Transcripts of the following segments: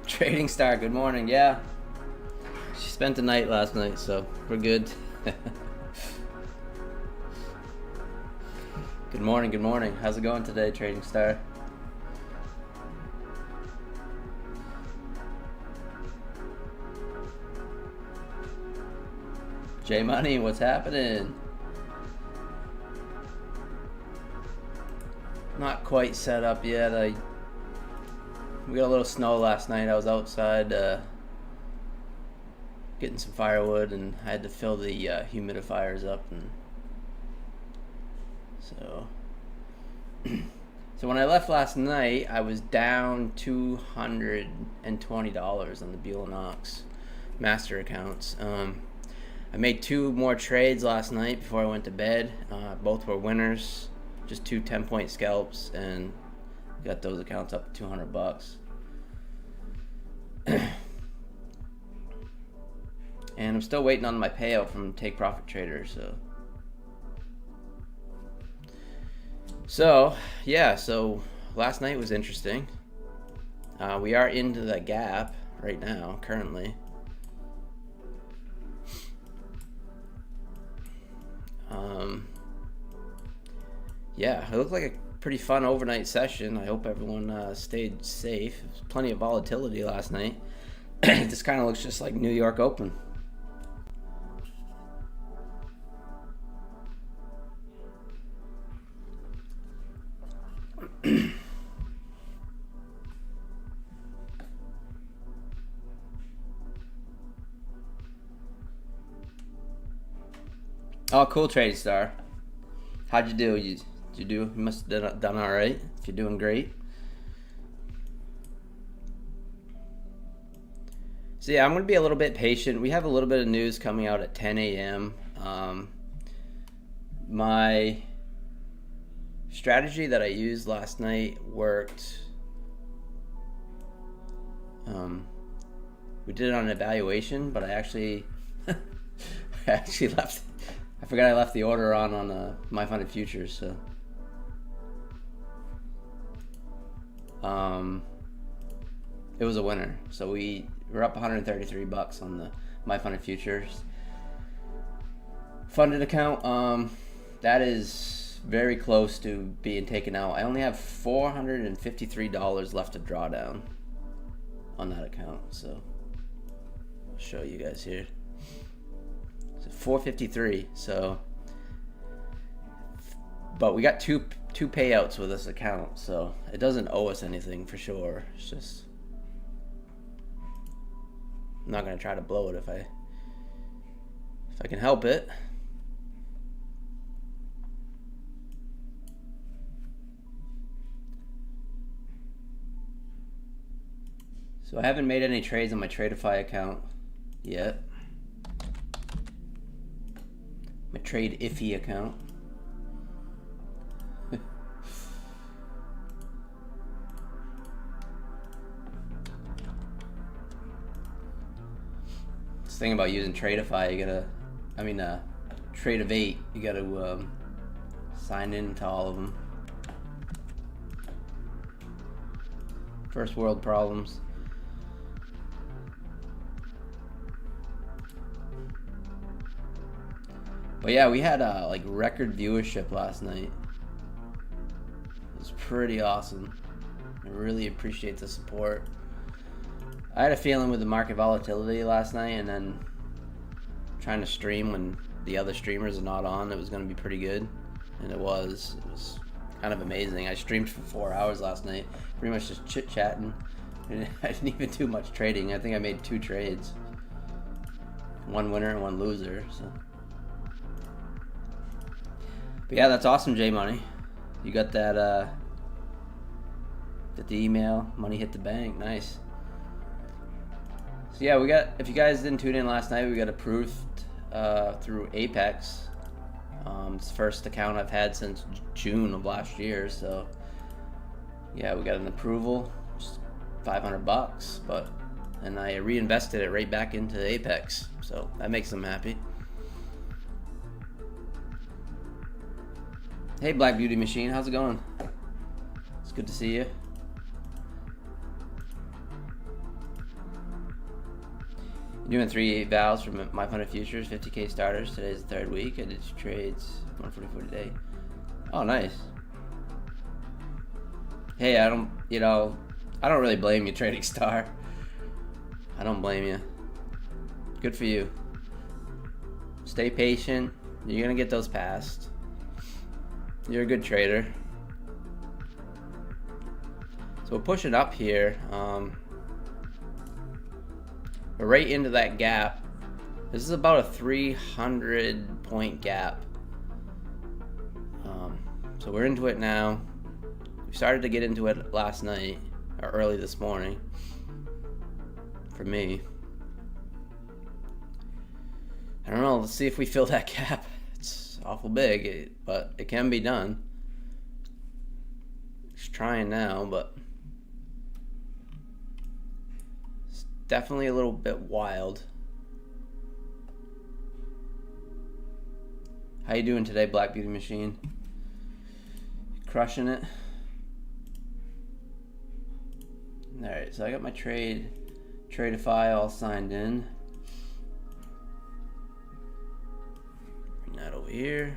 Trading Star, good morning. Yeah, she spent the night last night, so we're good. Good morning, good morning. How's it going today, Trading Star? J Money, what's happening? Not quite set up yet. We got a little snow last night. I was outside getting some firewood, and I had to fill the humidifiers up, and so so when I left last night, I was down $220 on the Buell and Ox master accounts. I made 2 more trades last night before I went to bed. Both were winners, just 2 10-point scalps, and got those accounts up to $200. And I'm still waiting on my payout from Take Profit Trader, so yeah, so last night was interesting. We are into the gap right now currently. Yeah, it looked like a pretty fun overnight session. I hope everyone stayed safe. There was plenty of volatility last night. This kind of looks just like New York Open. Oh, cool, Trade Star. How'd you do? You must have done all right. If you're doing great. So yeah, I'm going to be a little bit patient. We have a little bit of news coming out at 10 a.m. My strategy that I used last night worked. We did it on an evaluation, but I actually left. I forgot I left the order on my funded futures, so it was a winner. So we're up $133 on the my funded futures funded account. That is very close to being taken out. I only have $453 left to draw down on that account, so I'll show you guys here. So 453. So, but we got two payouts with this account, so it doesn't owe us anything for sure. It's just I'm not gonna try to blow it if I can help it. So I haven't made any trades on my Tradeify account yet. My Tradeify account. This thing about using Tradeify, you gotta, Tradeivate, you gotta sign in to all of them. First world problems. But yeah, we had like record viewership last night. It was pretty awesome. I really appreciate the support. I had a feeling with the market volatility last night, and then trying to stream when the other streamers are not on, it was going to be pretty good, and it was kind of amazing. I streamed for 4 hours last night, pretty much just chit-chatting, and I didn't even do much trading. I think I made 2 trades, 1 winner and 1 loser. So, but yeah, that's awesome, J Money. You got that the email, money hit the bank. Nice. So yeah, we got, if you guys didn't tune in last night, we got approved through Apex. It's the first account I've had since June of last year, so yeah, we got an approval, just $500, and I reinvested it right back into Apex, so that makes them happy. Hey, Black Beauty Machine, how's it going? It's good to see you. Doing 3 vals from My Funded Futures, 50K starters. Today's the 3rd week. I did 2 trades, 144 today. Oh, nice. Hey, I don't really blame you, Trading Star. I don't blame you. Good for you. Stay patient. You're gonna get those passed. You're a good trader. So we're pushing up here. We're right into that gap. This is about a 300 point gap. So we're into it now. We started to get into it last night, or early this morning, for me. I don't know, let's see if we fill that gap. It's awful big, but it can be done. Just trying now, but it's definitely a little bit wild. How you doing today, Black Beauty Machine? Crushing it? Alright, so I got my Tradeify all signed in. Bring that over here.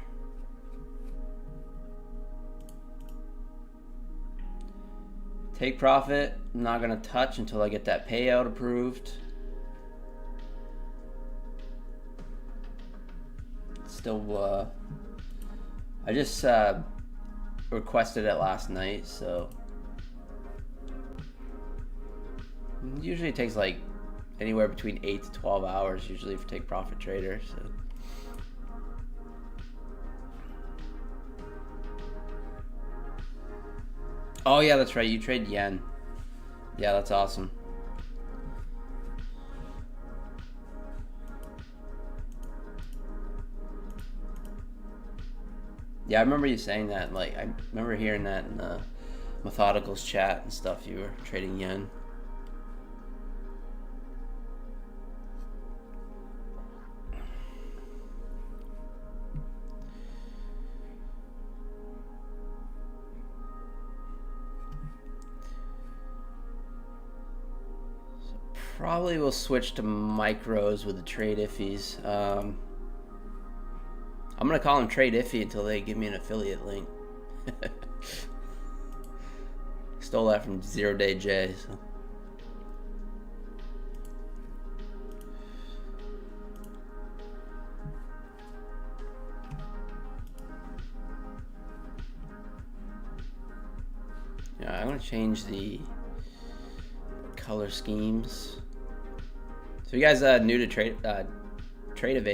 Take profit, I'm not gonna touch until I get that payout approved. Still, I just requested it last night, so it usually takes like anywhere between 8 to 12 hours usually for take profit trader. So oh yeah, that's right, you trade yen. Yeah, that's awesome. Yeah, I remember you saying that. Like, I remember hearing that in the Methodicals chat and stuff. You were trading yen. So probably we'll switch to micros with the Tradeifys. I'm gonna call them Tradeify until they give me an affiliate link. Stole that from 0 Day J. So. Yeah, I'm gonna change the color schemes. So you guys new to Tradeify,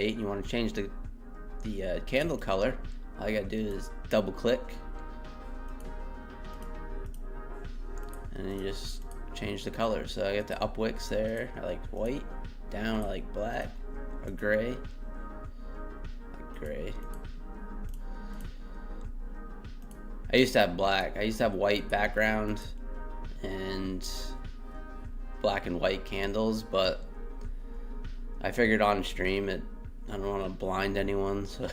and you want to change the candle color, all you gotta do is double click and then you just change the color. So I got the up wicks there, I like white, down I like black or gray. Like gray. I used to have black. I used to have white background and black and white candles, but I figured on stream I don't want to blind anyone, so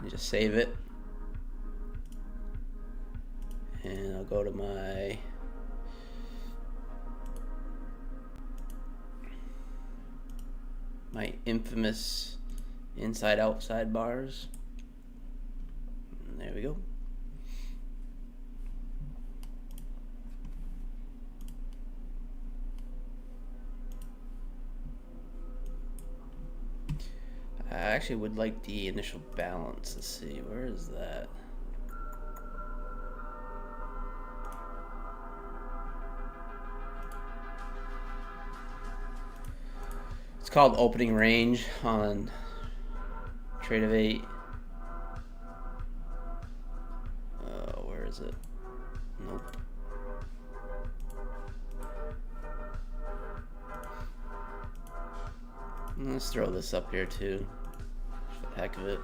I just save it, and I'll go to my infamous inside-outside bars. And there we go. actually would like the initial balance. Let's see, where is that? It's called opening range on Tradeify. Where is it? Nope. Let's throw this up here too, for the heck of it.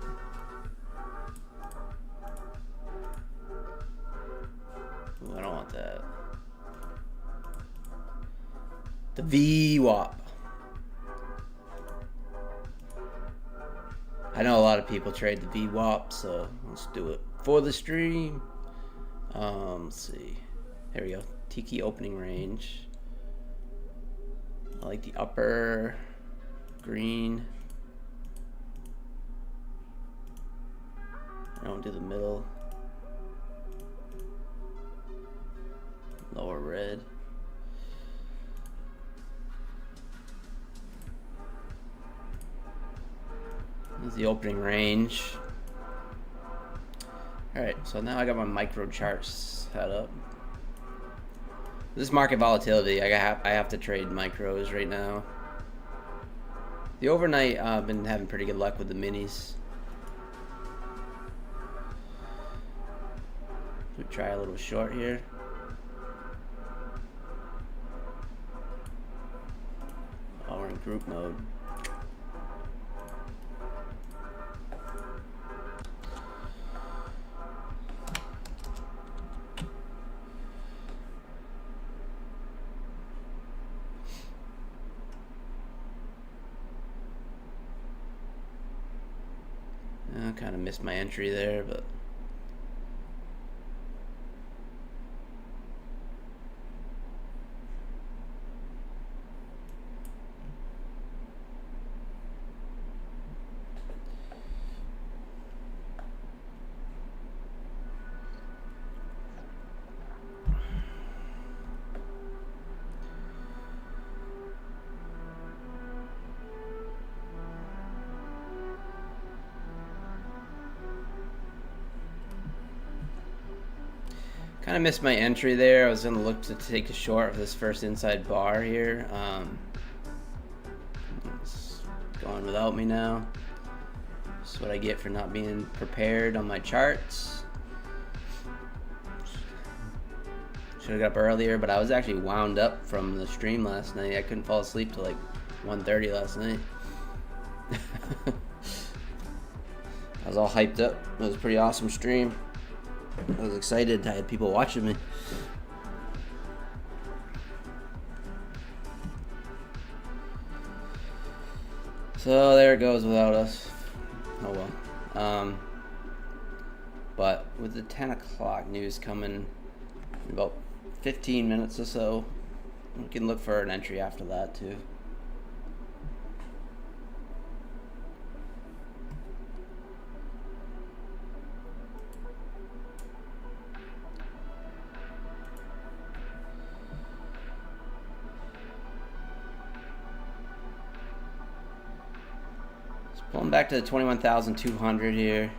Ooh, I don't want that. The VWAP. I know a lot of people trade the VWAP, so let's do it for the stream. Let's see. There we go. Tiki opening range. I like the upper green. I don't do the middle. Lower red. This is the opening range. Alright, so now I got my micro charts set up. This is market volatility. I have to trade micros right now. The overnight, I've been having pretty good luck with the minis. We try a little short here. Oh, we're in group mode. I kind of missed my entry there, but kind of missed my entry there. I was going to look to take a short of this first inside bar here. It's going without me now. That's what I get for not being prepared on my charts. Should have got up earlier, but I was actually wound up from the stream last night. I couldn't fall asleep till like 1:30 last night. I was all hyped up. It was a pretty awesome stream. I was excited. I had people watching me. So there it goes without us. Oh well. But with the 10 o'clock news coming in about 15 minutes or so, we can look for an entry after that too. Pulling back to the 21,200 here.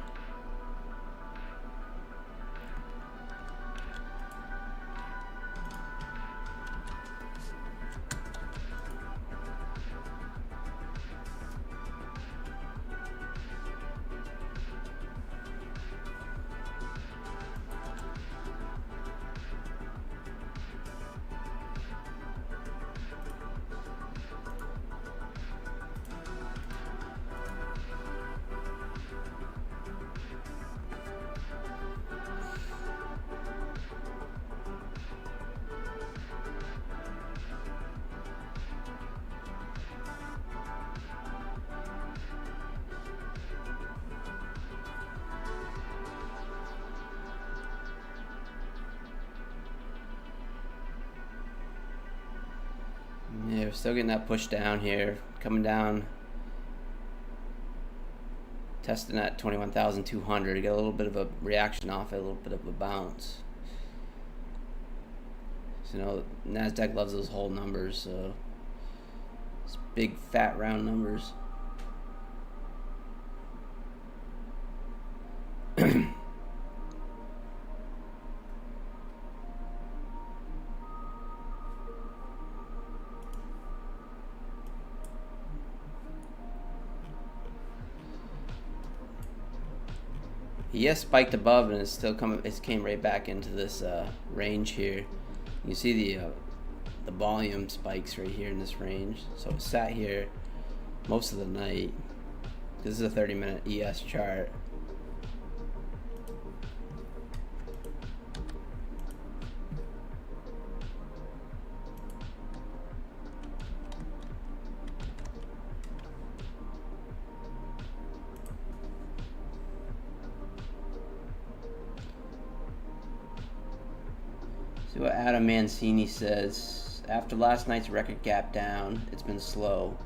Yeah, we're still getting that push down here. Coming down. Testing at 21,200. Got a little bit of a reaction off it, a little bit of a bounce. So, you know, NASDAQ loves those whole numbers, so it's big, fat, round numbers. ES spiked above and it's still coming. It came right back into this range here. You see the volume spikes right here in this range. So it sat here most of the night. This is a 30-minute ES chart. See what Adam Mancini says. After last night's record gap down, it's been slow.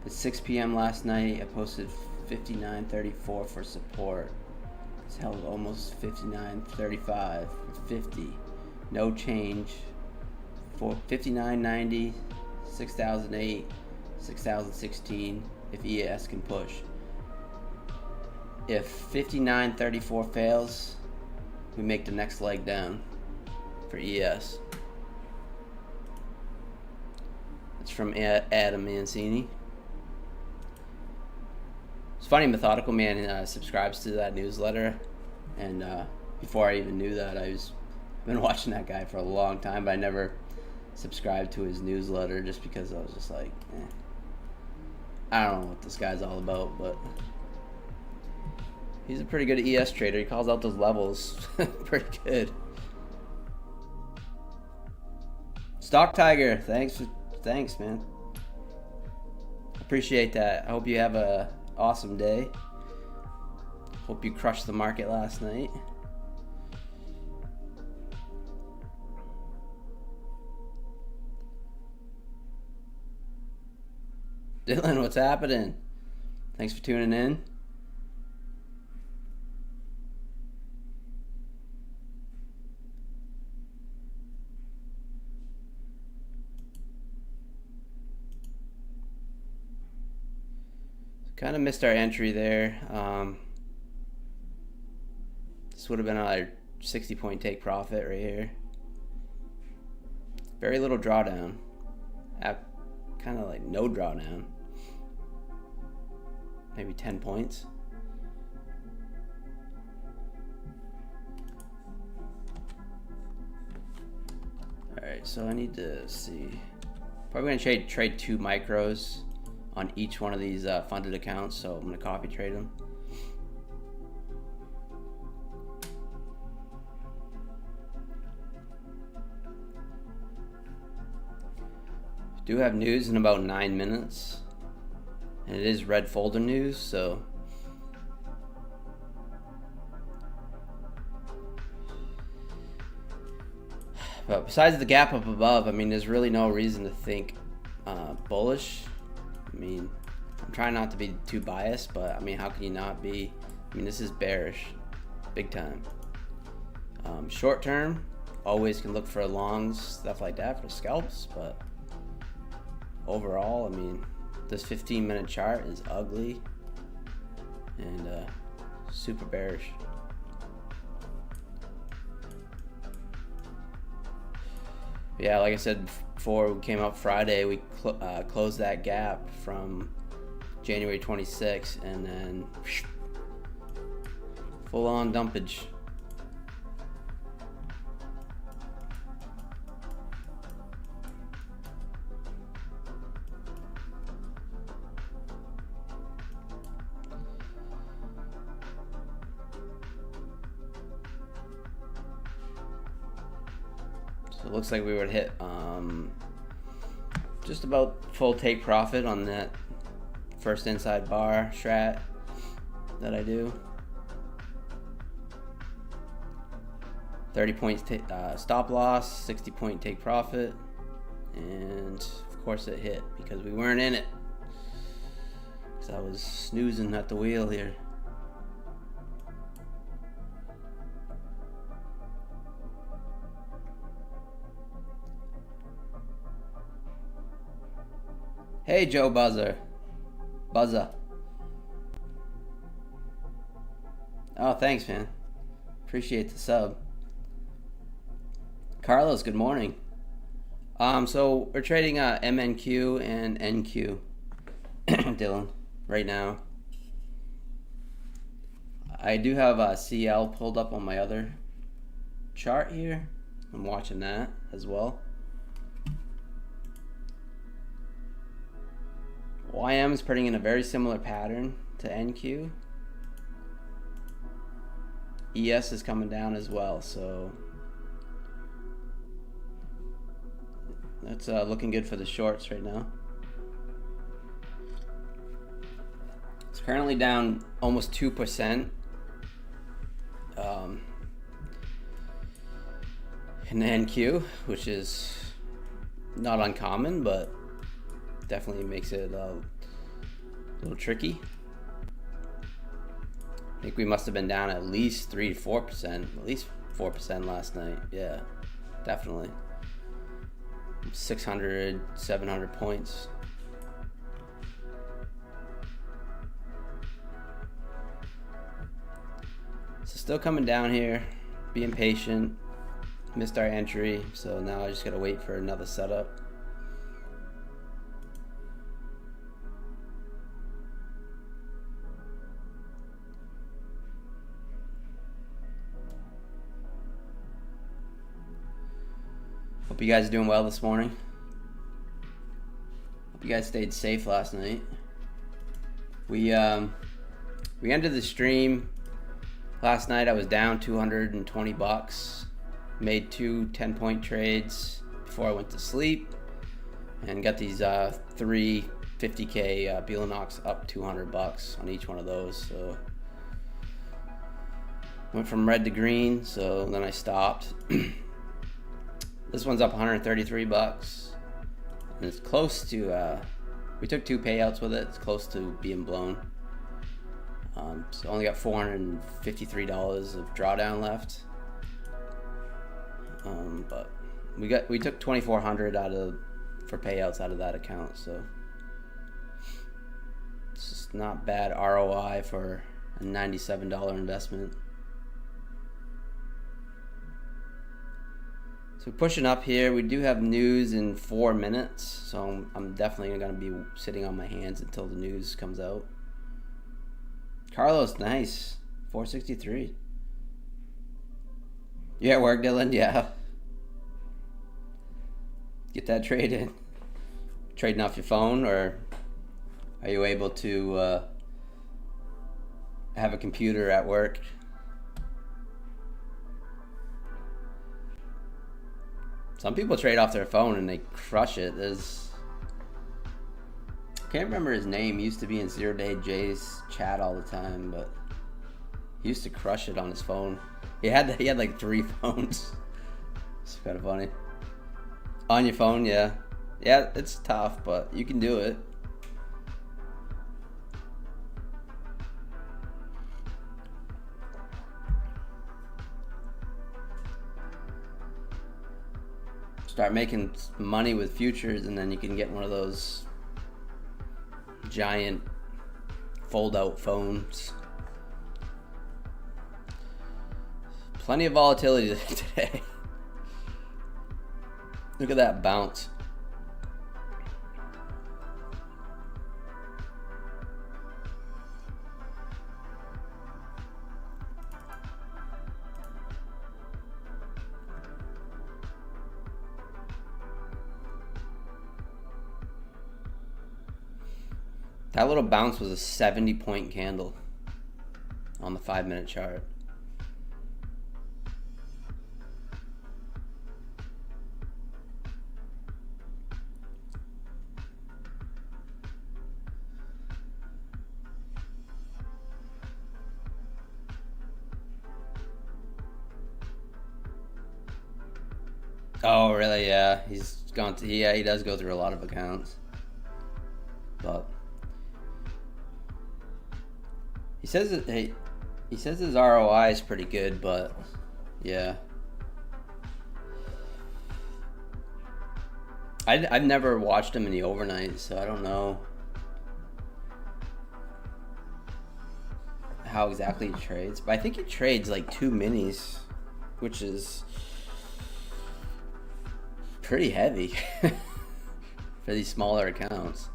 At 6 p.m. last night, I posted 59.34 for support. It's held almost 59.35 for 50. No change. For 59.90, 6,008, 6,016 if ES can push. If 59.34 fails, we make the next leg down for ES. It's from Adam Mancini. It's funny, Methodical Man subscribes to that newsletter, and before I even knew that, I've been watching that guy for a long time, but I never subscribed to his newsletter just because I was just like, I don't know what this guy's all about, but he's a pretty good ES trader. He calls out those levels pretty good. Stock Tiger, thanks man. Appreciate that. I hope you have a awesome day. Hope you crushed the market last night. Dylan, what's happening? Thanks for tuning in. Kind of missed our entry there. This would have been our 60-point take profit right here. Very little drawdown. Kind of like no drawdown. Maybe 10 points. Alright, so I need to see. Probably going to trade 2 micros on each one of these funded accounts, so I'm going to copy trade them. Do have news in about 9 minutes, and it is red folder news, so but besides the gap up above, I mean, there's really no reason to think bullish. I mean, I'm trying not to be too biased, but I mean, how can you not be? I mean, this is bearish, big time. Short term, always can look for longs, stuff like that for scalps, but overall, I mean, this 15-minute chart is ugly and super bearish. Yeah, like I said before, we came up Friday, we closed that gap from January 26th, and then full on dumpage. So it looks like we would hit just about full take profit on that first inside bar strat that I do. 30 points stop loss, 60 point take profit, and of course it hit because we weren't in it, because I was snoozing at the wheel here. Hey Joe Buzzer. Oh, thanks, man. Appreciate the sub. Carlos, good morning. So we're trading MNQ and NQ, Dylan, right now. I do have a CL pulled up on my other chart here. I'm watching that as well. YM is putting in a very similar pattern to NQ. ES is coming down as well, so that's looking good for the shorts right now. It's currently down almost 2% in the NQ, which is not uncommon, but definitely makes it a little tricky. I think we must have been down at least 3 to 4%, at least 4% last night. Yeah, definitely. 600, 700 points. So still coming down here, being patient. Missed our entry, so now I just gotta wait for another setup. Hope you guys are doing well this morning. Hope you guys stayed safe last night. We ended the stream last night. I was down 220 bucks. Made 2 10-point trades before I went to sleep, and got these 3 50K Bielenox up 200 bucks on each one of those. So went from red to green, so then I stopped. This one's up 133 bucks, and it's close to we took 2 payouts with it. It's close to being blown. So only got $453 of drawdown left. But we took 2,400 for payouts out of that account, so it's just not bad ROI for a $97 investment. So pushing up here, we do have news in 4 minutes, so I'm definitely going to be sitting on my hands until the news comes out. Carlos, nice, 463. You at work, Dylan? Yeah. Get that trade in. Trading off your phone, or are you able to have a computer at work? Some people trade off their phone and they crush it. I can't remember his name. He used to be in 0 Day Jay's chat all the time, but he used to crush it on his phone. He had like 3 phones. It's kind of funny. On your phone, yeah. Yeah, it's tough, but you can do it. Start making money with futures, and then you can get one of those giant fold-out phones. Plenty of volatility today. Look at that bounce. That little bounce was a 70-point candle on the 5-minute chart. Oh, really? Yeah, he's gone to. Yeah, he does go through a lot of accounts, but he says that he says his ROI is pretty good, but yeah, I've never watched him in the overnight, so I don't know how exactly he trades. But I think he trades like 2 minis, which is pretty heavy for these smaller accounts.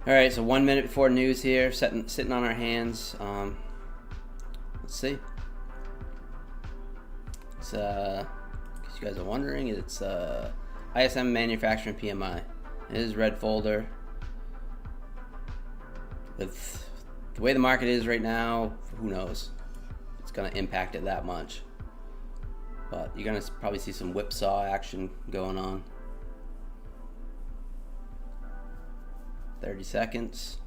All right, so 1 minute before news here, sitting on our hands. Let's see. It's in case you guys are wondering, it's ISM manufacturing PMI. It is red folder. With the way the market is right now, who knows? It's gonna impact it that much. But you're gonna probably see some whipsaw action going on. 30 seconds.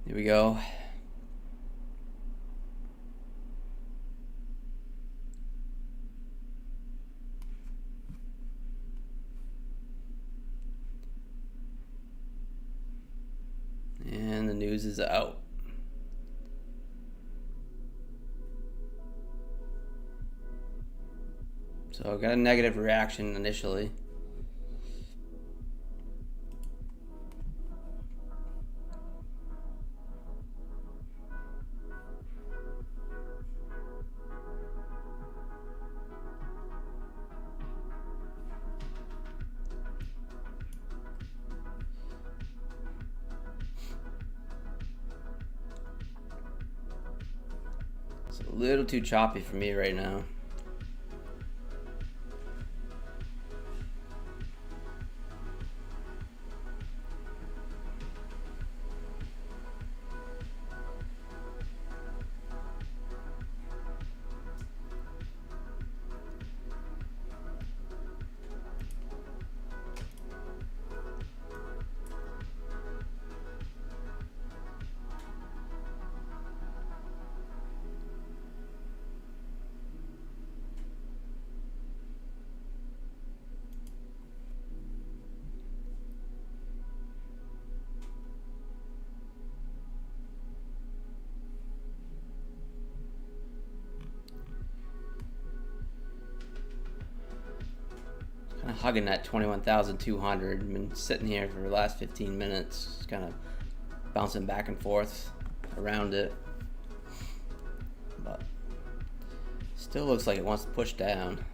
Here we go. And the news is out. So I got a negative reaction initially. It's a little too choppy for me right now. Kind of hugging that 21,200. I've been sitting here for the last 15 minutes, just kind of bouncing back and forth around it. But still looks like it wants to push down.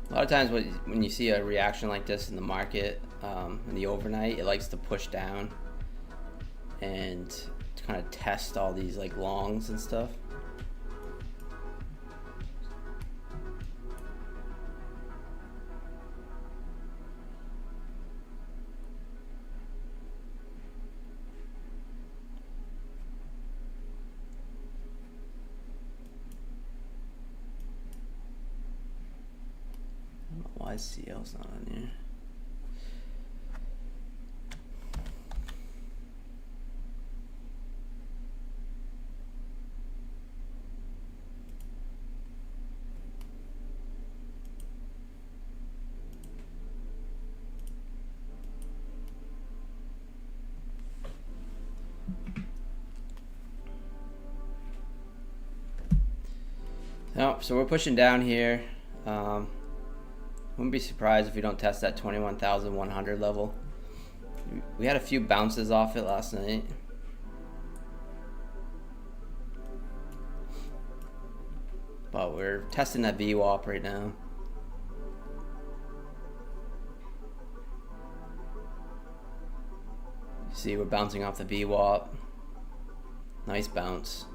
A lot of times when you see a reaction like this in the market, in the overnight, it likes to push down and to kind of test all these like longs and stuff. I don't know why CL's not on here. No, so we're pushing down here. Wouldn't be surprised if we don't test that 21,100 level. We had a few bounces off it last night. But we're testing that VWAP right now. You see we're bouncing off the VWAP. Nice bounce.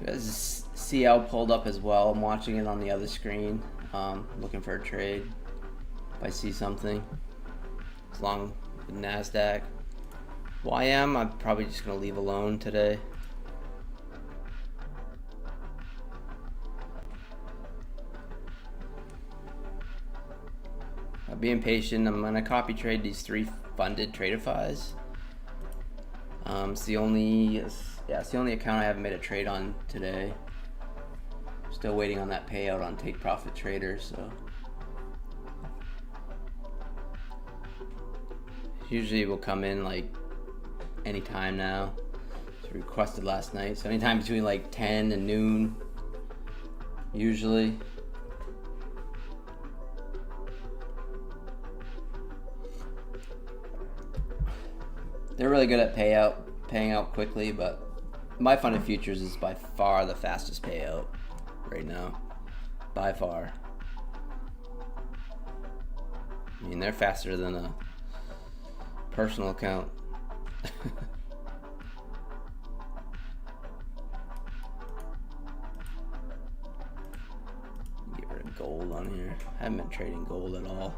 There's CL pulled up as well. I'm watching it on the other screen, looking for a trade if I see something. As long with NASDAQ. YM, I'm probably just going to leave alone today. I'm being patient. I'm going to copy trade these 3 funded Tradeifys. It's the only Yeah, it's the only account I haven't made a trade on today. Still waiting on that payout on Take Profit Trader, so. Usually will come in like anytime now. It's requested last night, so anytime between like 10 and noon, usually. They're really good at paying out quickly, but my funded futures is by far the fastest payout right now, by far. I mean, they're faster than a personal account. Get rid of gold on here. I haven't been trading gold at all.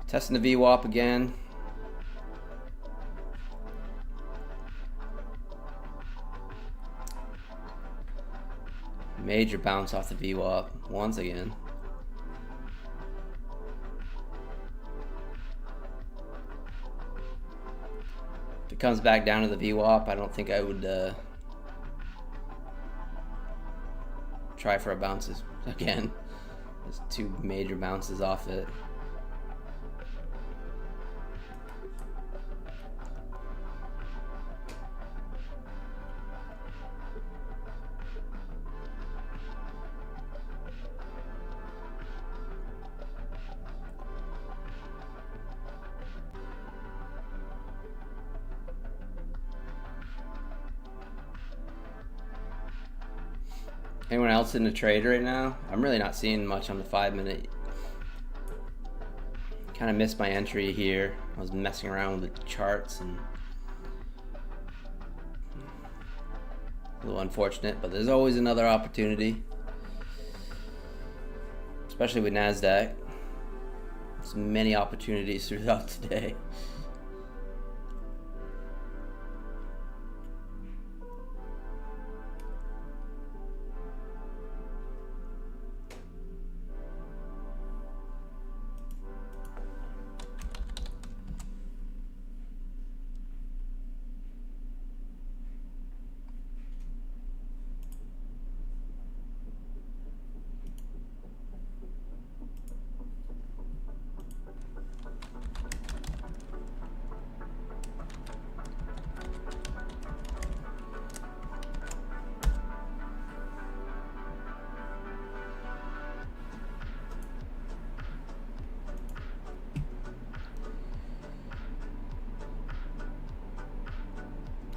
Testing the VWAP again. Major bounce off the VWAP once again. If it comes back down to the VWAP, I don't think I would try for a bounces again. There's two major bounces off it. Anyone else in the trade right now? I'm really not seeing much on the 5-minute. Kind of missed my entry here. I was messing around with the charts and a little unfortunate, but there's always another opportunity, especially with NASDAQ. There's many opportunities throughout today.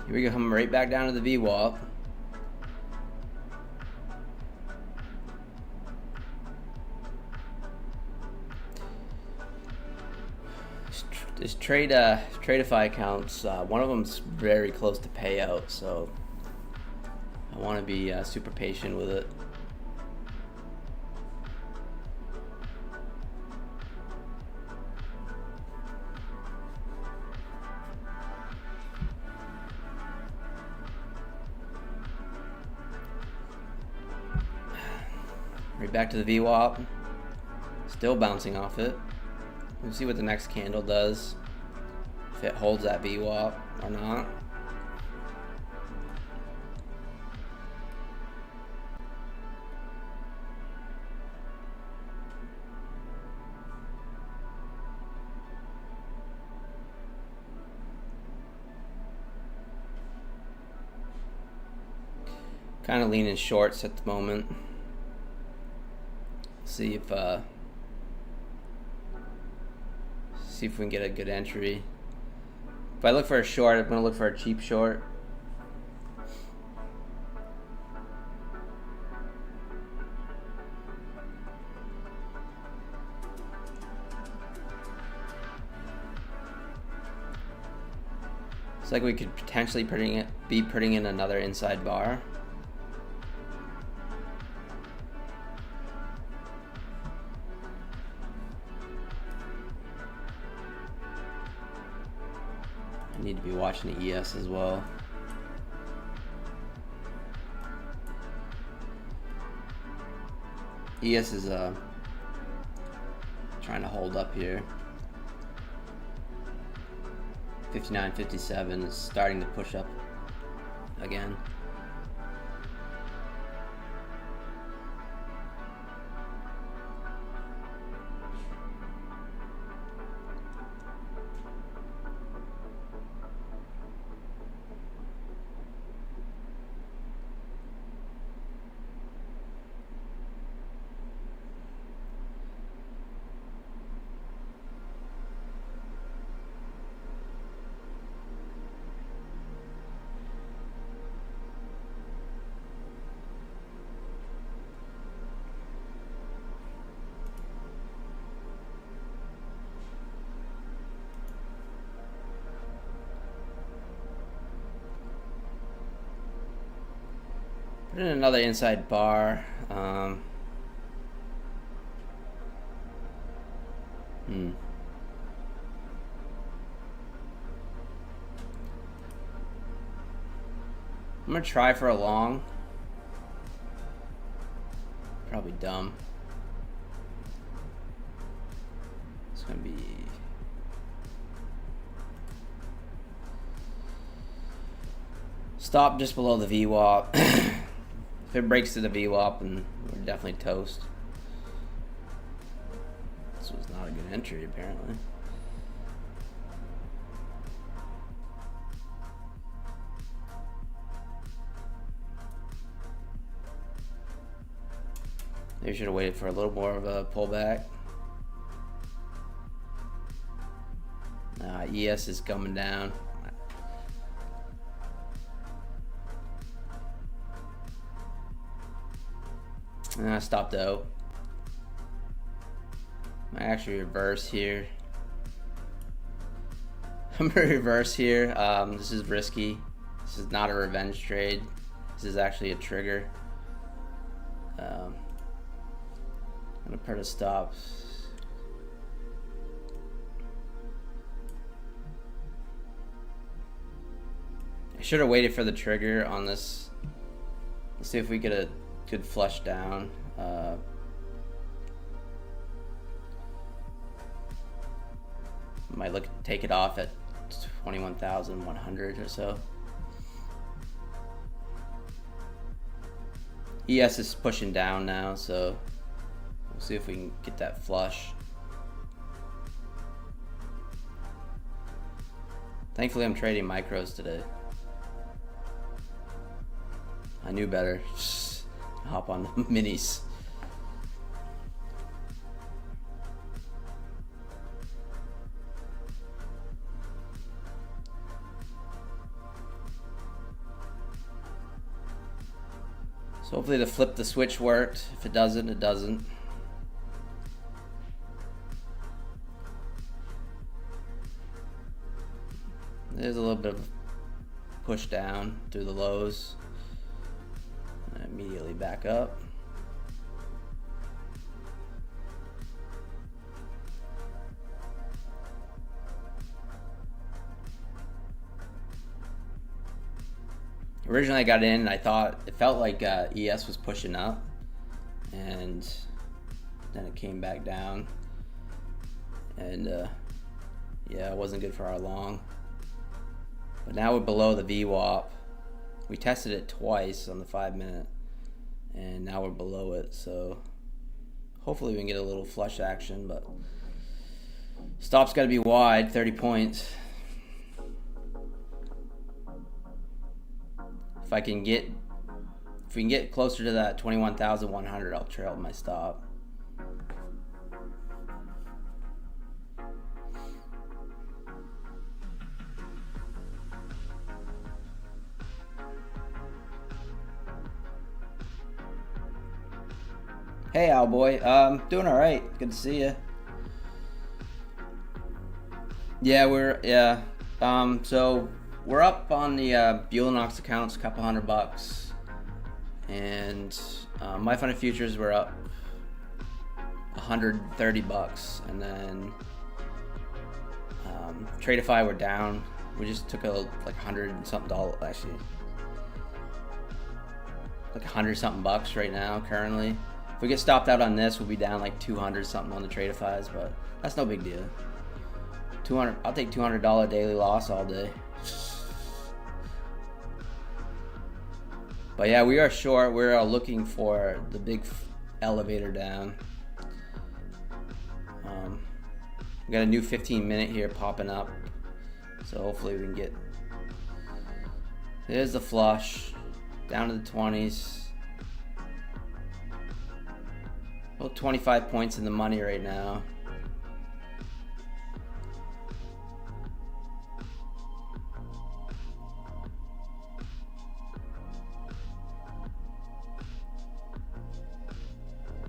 Here we go, come right back down to the VWAP. This Tradeify accounts, one of them's very close to payout, so I want to be super patient with it. Right back to the VWAP, still bouncing off it. We'll see what the next candle does, if it holds that VWAP or not. Kind of leaning shorts at the moment. See if we can get a good entry. If I look for a short, I'm gonna look for a cheap short. It's like we could potentially be putting in another inside bar. Need to be watching the ES as well. ES is trying to hold up here. 59.57 is starting to push up again. Put in another inside bar. I'm gonna try for a long. Probably dumb. It's gonna be stop just below the VWAP. If it breaks to the VWAP, then we're definitely toast. This was not a good entry, apparently. Maybe should have waited for a little more of a pullback. ES is coming down. And I stopped out. I actually reverse here. I'm gonna reverse here. This is risky. This is not a revenge trade. This is actually a trigger. I'm gonna put a stop. I should have waited for the trigger on this. Let's see if we get a good flush down. Might take it off at 21,100 or so. ES is pushing down now, so we'll see if we can get that flush. Thankfully, I'm trading micros today. I knew better. Just hop on the minis. So hopefully the flip the switch worked. If it doesn't, it doesn't. There's a little bit of push down through the lows. And immediately back up. Originally I got in and I thought it felt like ES was pushing up, and then it came back down, and yeah, it wasn't good for our long. But now we're below the VWAP. We tested it twice on the 5 minute, and now we're below it, so hopefully we can get a little flush action, but stop's got to be wide, 30 points. If we can get closer to that 21,100, I'll trail my stop. Hey, Owlboy. Doing all right. Good to see you. Yeah, so we're up on the Buellanox accounts, a couple $100, and my funded futures were up $130, and then Tradeify were down. We just took like $100 and something actually, like $100 something right now currently. we get stopped out on this, we'll be down like 200 something on the Tradeifys, but that's no big deal. 200. I'll take $200 daily loss all day. But yeah, we are short. We're looking for the big elevator down. We got a new 15-minute here popping up, so hopefully we can get. There's the flush down to the 20s. About 25 points in the money right now.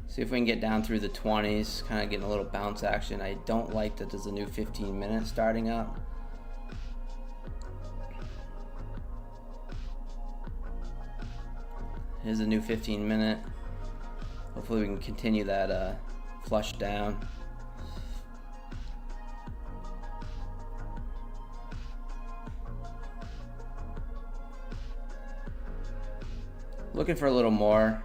See if we can get down through the 20s, kind of getting a little bounce action. I don't like that there's a new 15-minute starting up. Here's a new 15-minute. Hopefully we can continue that flush down. Looking for a little more.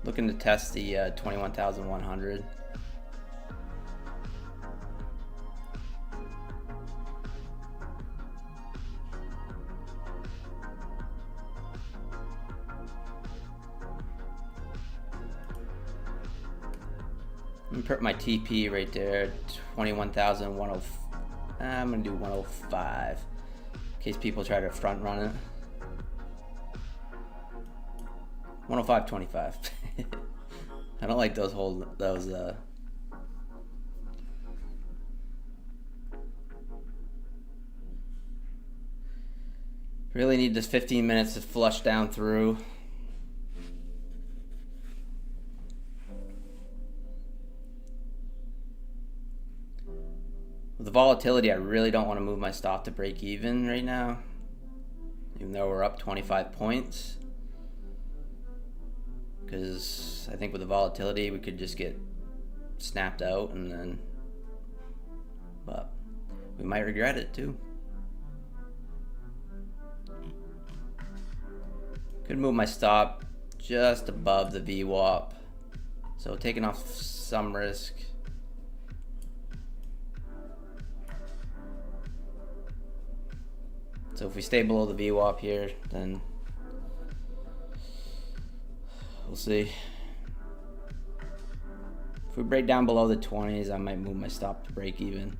Looking to test the 21,100. I'm gonna put my TP right there, 21,105. I'm gonna do 105 in case people try to front run it. 105.25. I don't like those really need this 15 minutes to flush down through. With the volatility, I really don't want to move my stop to break even right now, even though we're up 25 points. Because I think with the volatility, we could just get snapped out and then, but we might regret it too. Could move my stop just above the VWAP, so taking off some risk. So if we stay below the VWAP here, then we'll see. If we break down below the 20s, I might move my stop to break even.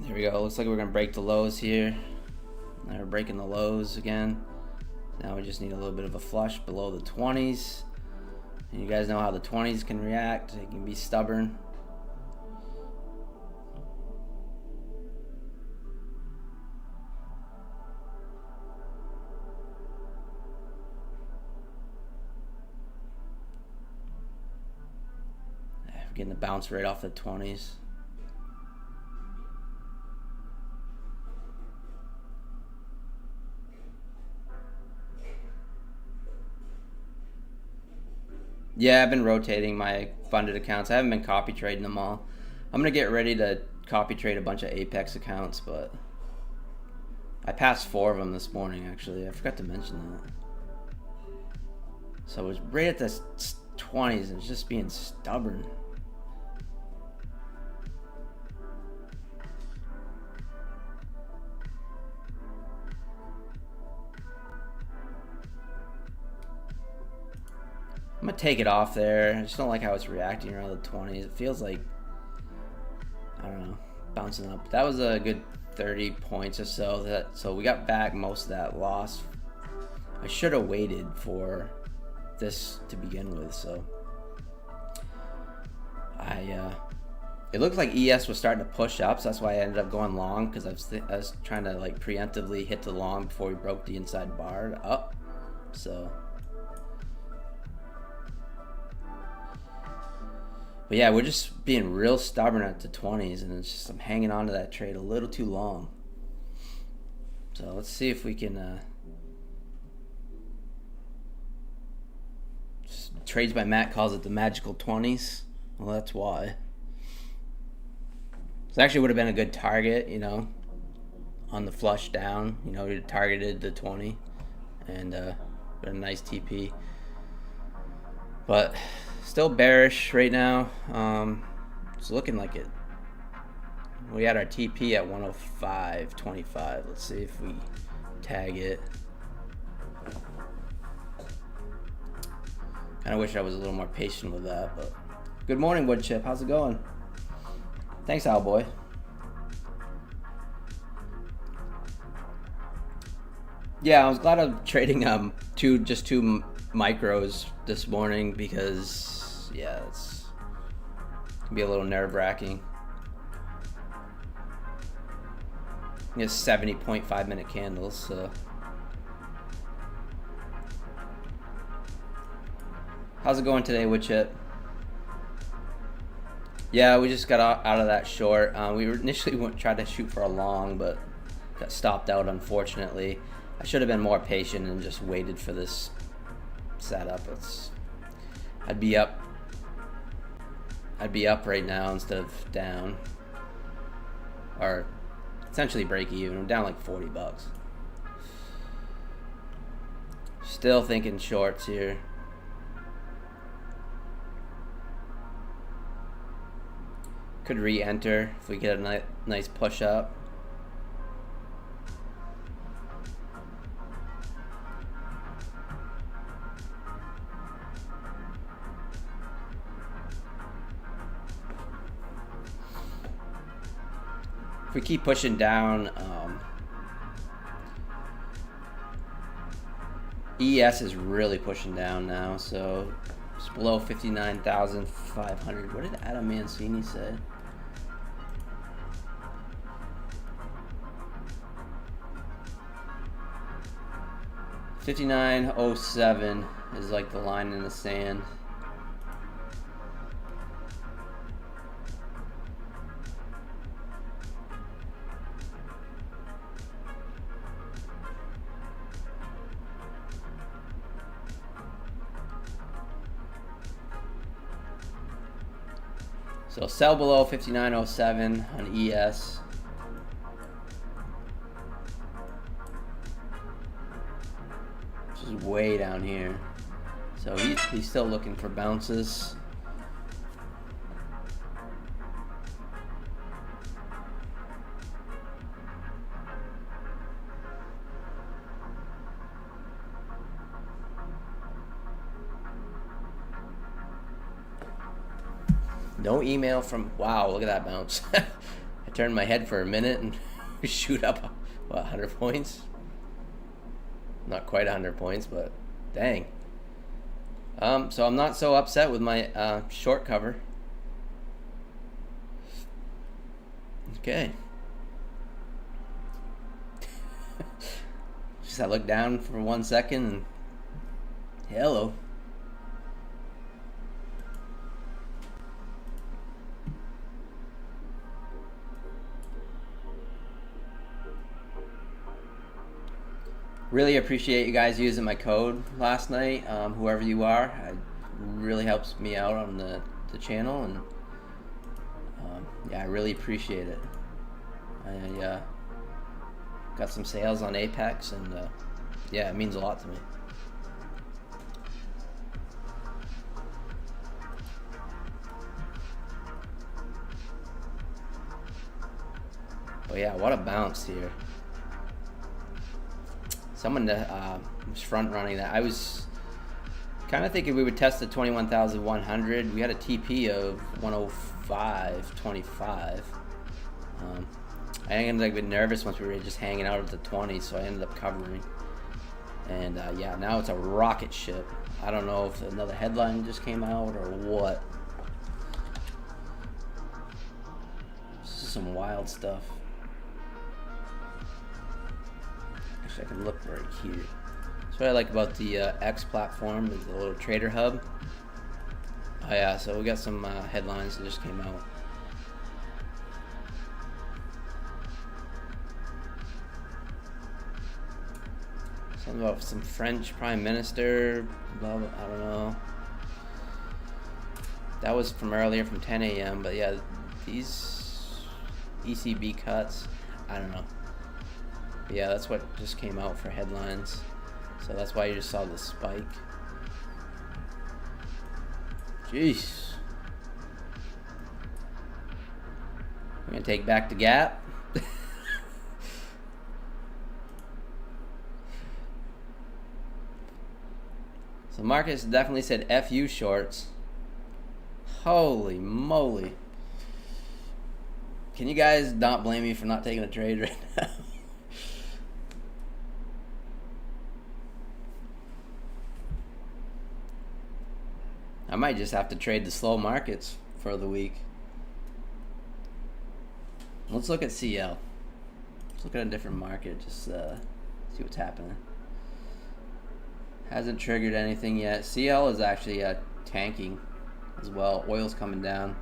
There we go. Looks like we're gonna break the lows here. Now we're breaking the lows again. Now we just need a little bit of a flush below the 20s. And you guys know how the 20s can react. They can be stubborn. We're getting the bounce right off the 20s. Yeah, I've been rotating my funded accounts. I haven't been copy trading them all. I'm going to get ready to copy trade a bunch of Apex accounts, but I passed 4 of them this morning, actually. I forgot to mention that. So it was right at the 20s and it's just being stubborn. I'm gonna take it off there. I just don't like how it's reacting around the 20s. It feels like, I don't know, bouncing up. That was a good 30 points or so. So we got back most of that loss. I should have waited for this to begin with. So it looked like ES was starting to push up, so that's why I ended up going long, because I was trying to like preemptively hit the long before we broke the inside bar up. So. But yeah, we're just being real stubborn at the 20s, and it's just I'm hanging on to that trade a little too long. So let's see if we can Trades by Matt calls it the magical 20s. Well, that's why. This actually would have been a good target, you know, on the flush down. You know, we targeted the 20 and a nice TP. But still bearish right now. It's looking like it. We had our TP at 105.25. Let's see if we tag it. Kind of wish I was a little more patient with that, but good morning, Woodchip. How's it going? Thanks, Owlboy. Yeah, I was glad I'm trading just two micros this morning because yeah, it's gonna be a little nerve-wracking. It's 70.5 minute candles, so. How's it going today, Woodchip? Yeah, we just got out of that short. We initially tried to shoot for a long, but got stopped out, unfortunately. I should have been more patient and just waited for this setup. I'd be up right now instead of down, or essentially break even. I'm down like $40. Still thinking shorts here. Could re-enter if we get a nice push up. If we keep pushing down, ES is really pushing down now, so it's below 59,500. What did Adam Mancini say? $59.07 is like the line in the sand. So sell below 59.07 on ES. Which is way down here. So he's still looking for bounces. No email from, wow, look at that bounce. I turned my head for a minute and we shoot up, what, 100 points? Not quite 100 points, but dang. So I'm not so upset with my short cover. Okay. Just I look down for 1 second and hello. Really appreciate you guys using my code last night, whoever you are. It really helps me out on the channel, and yeah, I really appreciate it. I got some sales on Apex, and yeah, it means a lot to me. But yeah, what a bounce here. Someone was front running that. I was kind of thinking we would test the 21,100. We had a TP of 105.25. I ended up getting nervous once we were just hanging out at the 20, so I ended up covering. And yeah, now it's a rocket ship. I don't know if another headline just came out or what. This is some wild stuff. I can look right here. That's what I like about the X platform, is the little trader hub. Oh yeah, so we got some headlines that just came out. Something about some French prime minister. Blah, blah, I don't know. That was from earlier, from 10 a.m. But yeah, these ECB cuts, I don't know. But yeah, that's what just came out for headlines. So that's why you just saw the spike. Jeez. We're gonna take back the gap. So Marcus definitely said F you shorts. Holy moly. Can you guys not blame me for not taking a trade right now? I might just have to trade the slow markets for the week. Let's look at CL. Let's look at a different market, just see what's happening. Hasn't triggered anything yet. CL is actually tanking as well. Oil's coming down.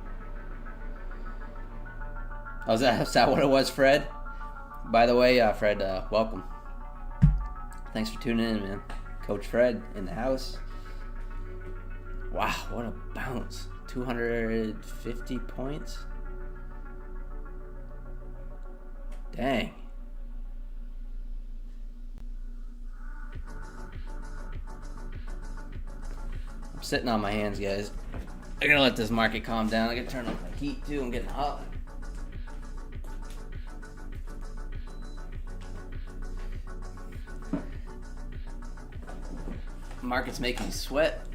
Oh, is that what it was, Fred? By the way, Fred, welcome. Thanks for tuning in, man. Coach Fred in the house. Wow, what a bounce. 250 points? Dang. I'm sitting on my hands, guys. I gotta let this market calm down. I gotta turn off my heat too. I'm getting hot. Market's making me sweat.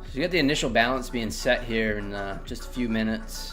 So you got the initial balance being set here in just a few minutes.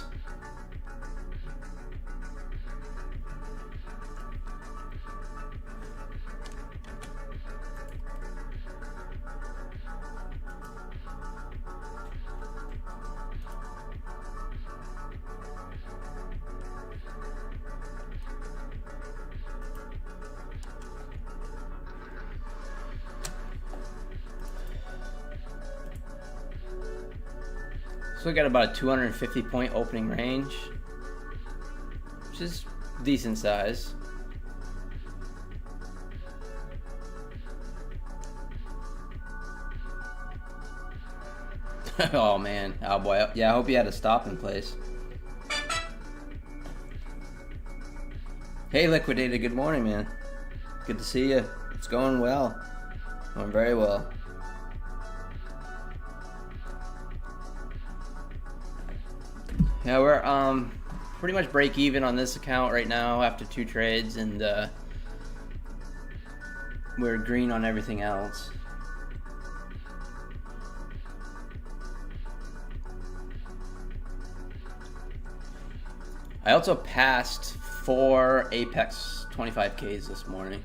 So we got about a 250 point opening range, which is decent size. Oh man, oh boy, yeah, I hope you had a stop in place. Hey Liquidated, good morning, man. Good to see you. It's going well. Going very well. Yeah, we're pretty much break even on this account right now after 2 trades, and we're green on everything else. I also passed 4 Apex 25Ks this morning,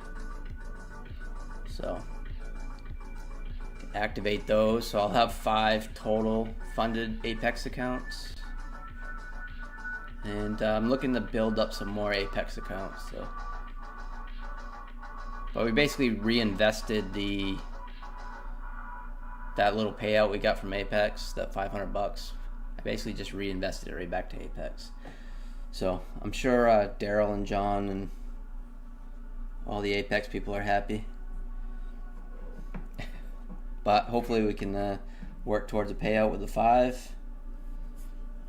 so activate those. So I'll have 5 total funded Apex accounts. And I'm looking to build up some more Apex accounts. So, but we basically reinvested that little payout we got from Apex, that $500. I basically just reinvested it right back to Apex. So I'm sure Daryl and John and all the Apex people are happy. But hopefully we can work towards a payout with the 5.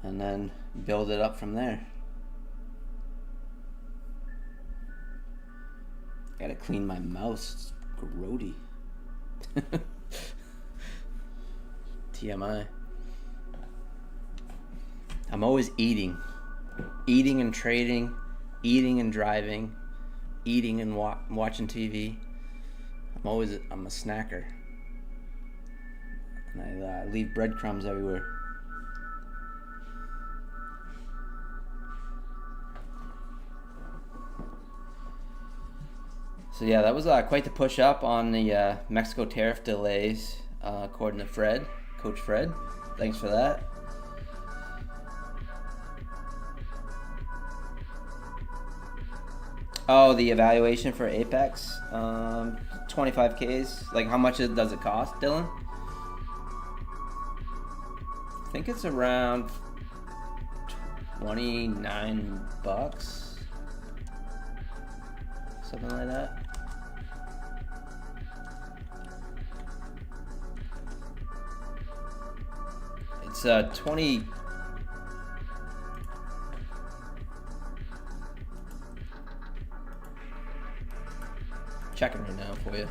And then build it up from there. Gotta clean my mouse. It's grody. TMI. I'm always eating. Eating and trading. Eating and driving. Eating and watching TV. I'm a snacker. And I leave breadcrumbs everywhere. So yeah, that was quite the push up on the Mexico tariff delays, according to Fred, Coach Fred. Thanks for that. Oh, the evaluation for Apex, 20 25Ks? Like, how much does it cost, Dylan? I think it's around 29 bucks. Something like that. It's 20. Checking right now for you.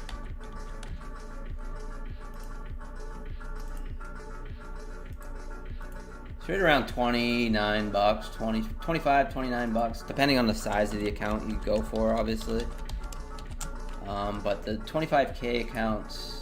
It's right around 29 bucks, 25, 29 bucks, depending on the size of the account you go for, obviously. But the 25K accounts,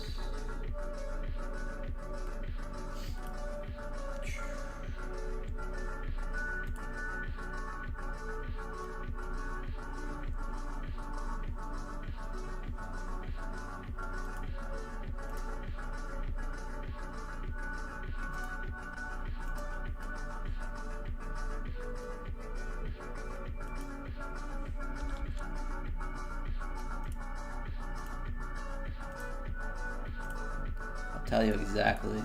tell you exactly.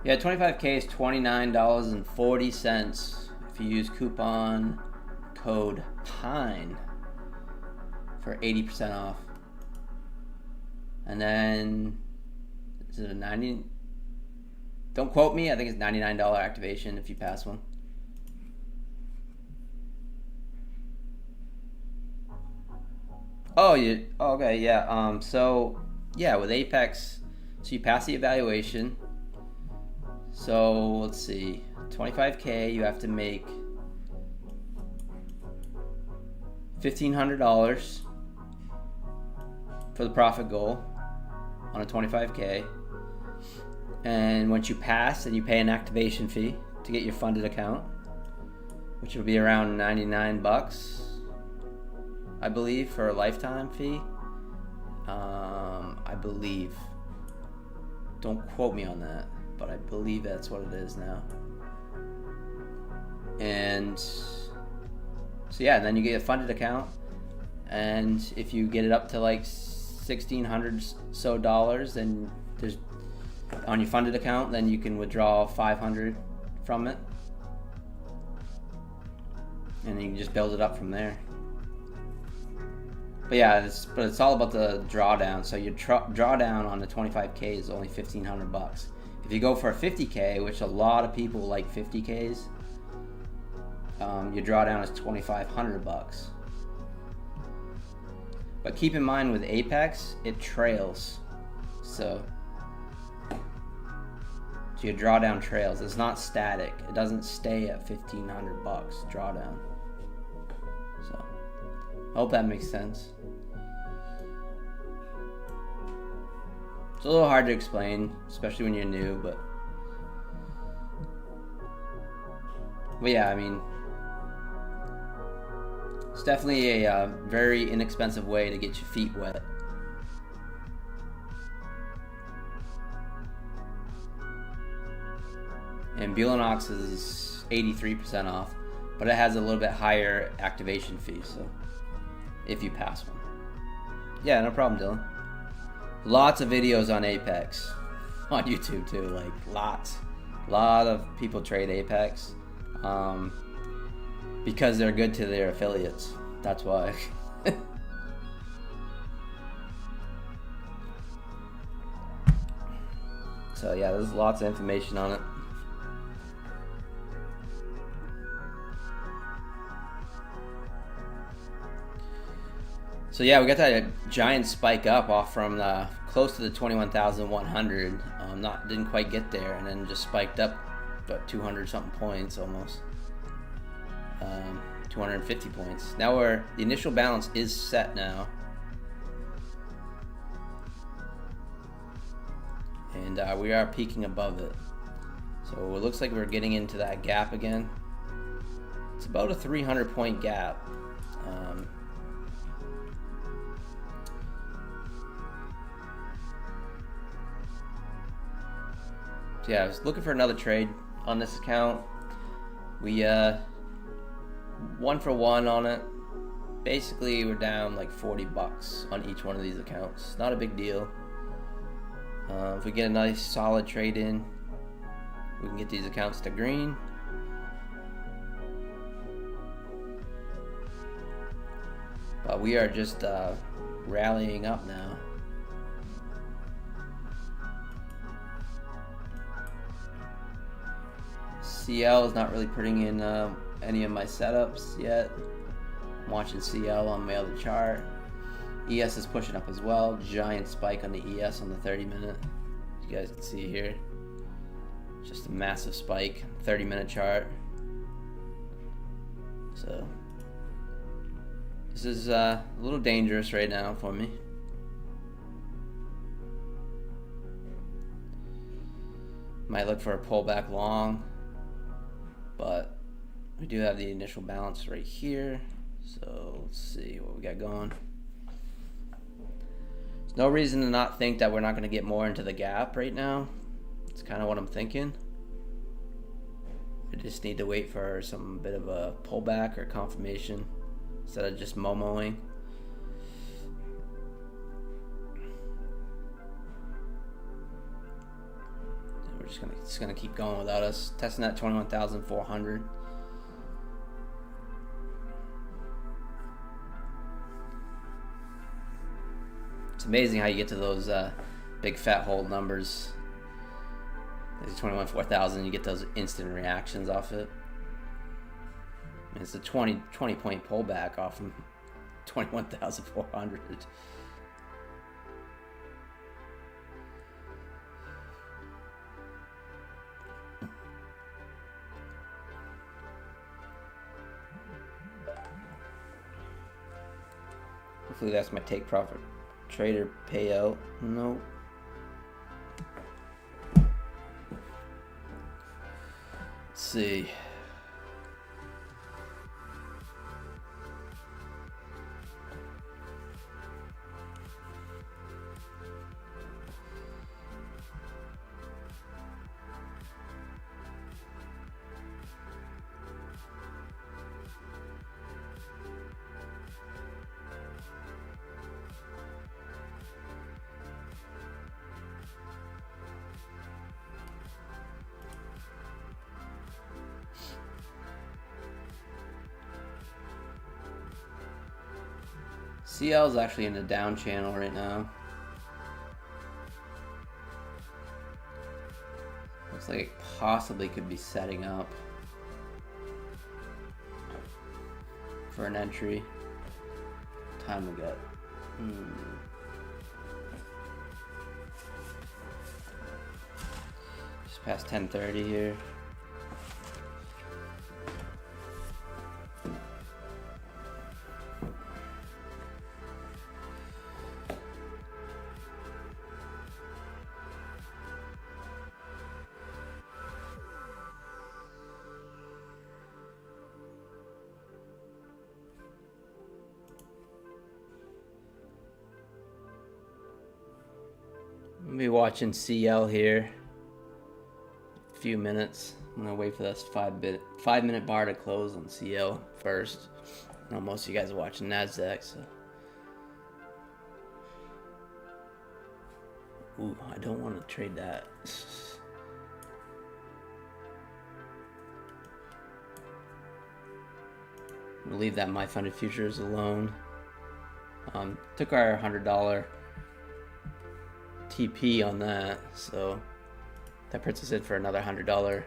Yeah, 25K is $29.40 if you use coupon code PINE for 80% off. And then is it a 90? Don't quote me. I think it's $99 activation if you pass one. Oh, okay, yeah. So yeah, with Apex, so you pass the evaluation. So let's see, 25K, you have to make $1,500 for the profit goal on a 25K. And once you pass, then you pay an activation fee to get your funded account, which will be around 99 bucks, I believe, for a lifetime fee. I believe. Don't quote me on that, but I believe that's what it is now. And so yeah, then you get a funded account, and if you get it up to like $1,600 so dollars, then there's on your funded account, then you can withdraw $500 from it, and you can just build it up from there. But yeah, it's all about the drawdown. So your drawdown on the 25K is only $1,500. If you go for a 50K, which a lot of people like 50Ks, your drawdown is $2,500. But keep in mind with Apex, it trails. So your drawdown trails. It's not static. It doesn't stay at $1,500 drawdown. So I hope that makes sense. It's a little hard to explain, especially when you're new, but yeah, I mean, it's definitely a very inexpensive way to get your feet wet. And Buellanox is 83% off, but it has a little bit higher activation fee, so if you pass one. Yeah, no problem, Dylan. Lots of videos on Apex on YouTube too, like lots. A lot of people trade Apex because they're good to their affiliates. That's why. So yeah, there's lots of information on it. So yeah, we got that giant spike up off from close to the 21,100. Didn't quite get there, and then just spiked up about 200 something points almost. 250 points. Now the initial balance is set now. And we are peaking above it. So it looks like we're getting into that gap again. It's about a 300 point gap. So yeah, I was looking for another trade on this account. We 1 for 1 on it. Basically, we're down like 40 bucks on each one of these accounts. Not a big deal. If we get a nice solid trade in, we can get these accounts to green. But we are just rallying up now. CL is not really putting in any of my setups yet. I'm watching CL on my other chart. ES is pushing up as well. Giant spike on the ES on the 30-minute. You guys can see here. Just a massive spike. 30-minute chart. So this is a little dangerous right now for me. Might look for a pullback long, but we do have the initial balance right here. So let's see what we got going. There's no reason to not think that we're not going to get more into the gap right now. It's kind of what I'm thinking. I just need to wait for some bit of a pullback or confirmation instead of just momoing. We're just gonna keep going without us. Testing that 21,400. It's amazing how you get to those big fat hold numbers. There's 21,400. You get those instant reactions off it. And it's a 20 point pullback off from 21,400. Hopefully that's my take profit trader payout. No. Let's see. CL is actually in the down channel right now. Looks like it possibly could be setting up for an entry. What time we got? Just past 10:30 here. I'll be watching CL here. A few minutes. I'm gonna wait for this 5-minute bar to close on CL first. I know most of you guys are watching NASDAQ, so. Ooh, I don't want to trade that. I'm gonna leave that My Funded Futures alone. Took our $100 TP on that, so that puts us in for another $100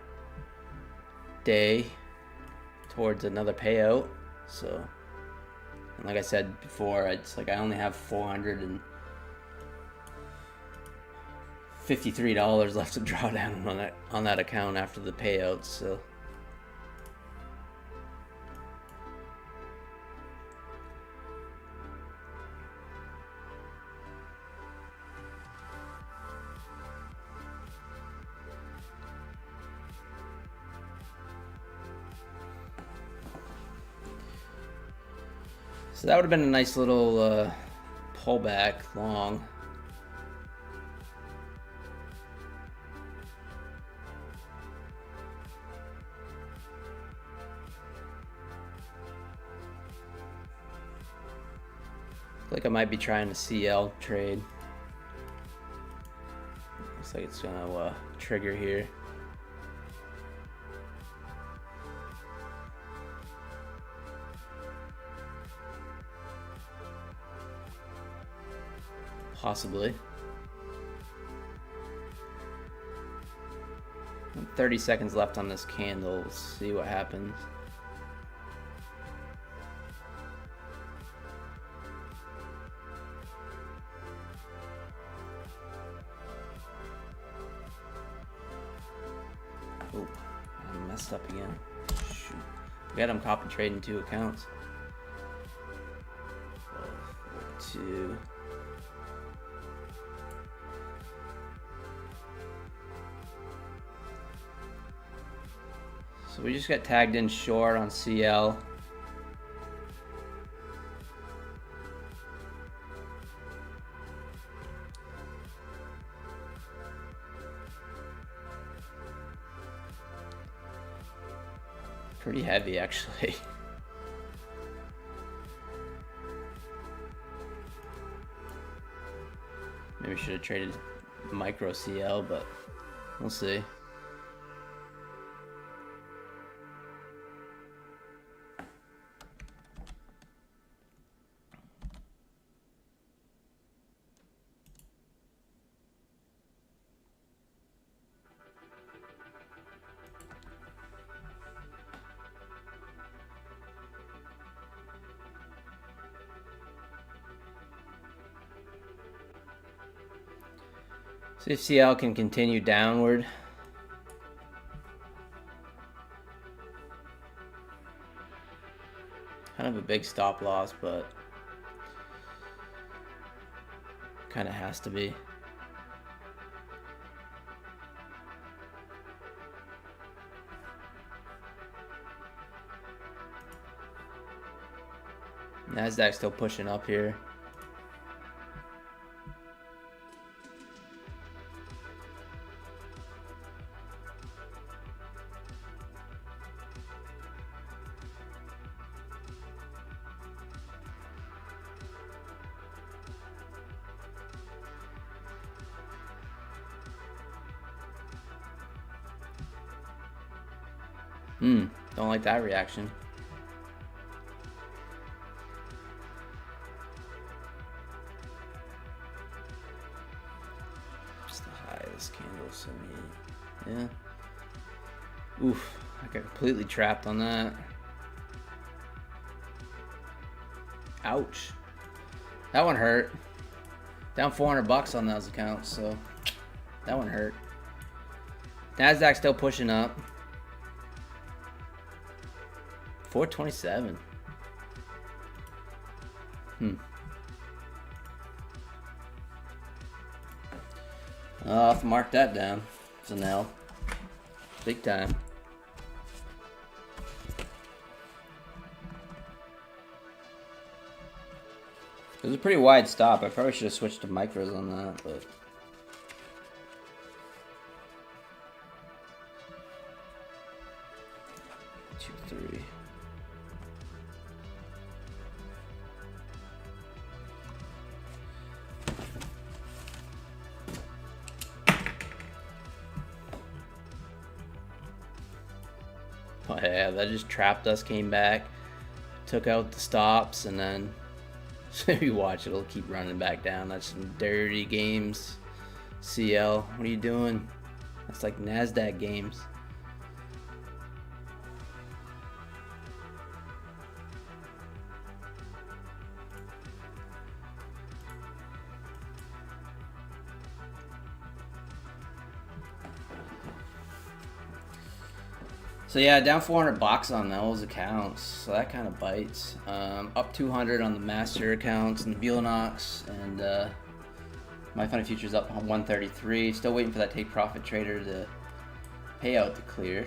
day towards another payout. So, and like I said before, it's like I only have $453 left to draw down on that account after the payouts. So. So that would have been a nice little pullback long. Like I might be trying a CL trade. Looks like it's gonna trigger here. Possibly. 30 seconds left on this candle. We'll see what happens. Oh, I messed up again. Shoot. We got him copy trading 2 accounts. 2. So we just got tagged in short on CL. Pretty heavy, actually. Maybe should have traded micro CL, but we'll see. See if CL can continue downward. Kind of a big stop loss, but kind of has to be. Nasdaq still pushing up here. Don't like that reaction. Just the high of this candle, 78. Yeah. Oof, I got completely trapped on that. Ouch. That one hurt. Down $400 on those accounts, so that one hurt. Nasdaq still pushing up. 427. I'll have to mark that down. It's an L. Big time. It was a pretty wide stop. I probably should have switched to micros on that, but. Oh yeah, that just trapped us, came back, took out the stops, and then if you watch, it'll keep running back down. That's some dirty games. CL, what are you doing? That's like NASDAQ games. So yeah, down $400 on those accounts, so that kind of bites. Up 200 on the master accounts and the Buellanox, and my funny futures up 133. Still waiting for that take profit trader to pay out to clear.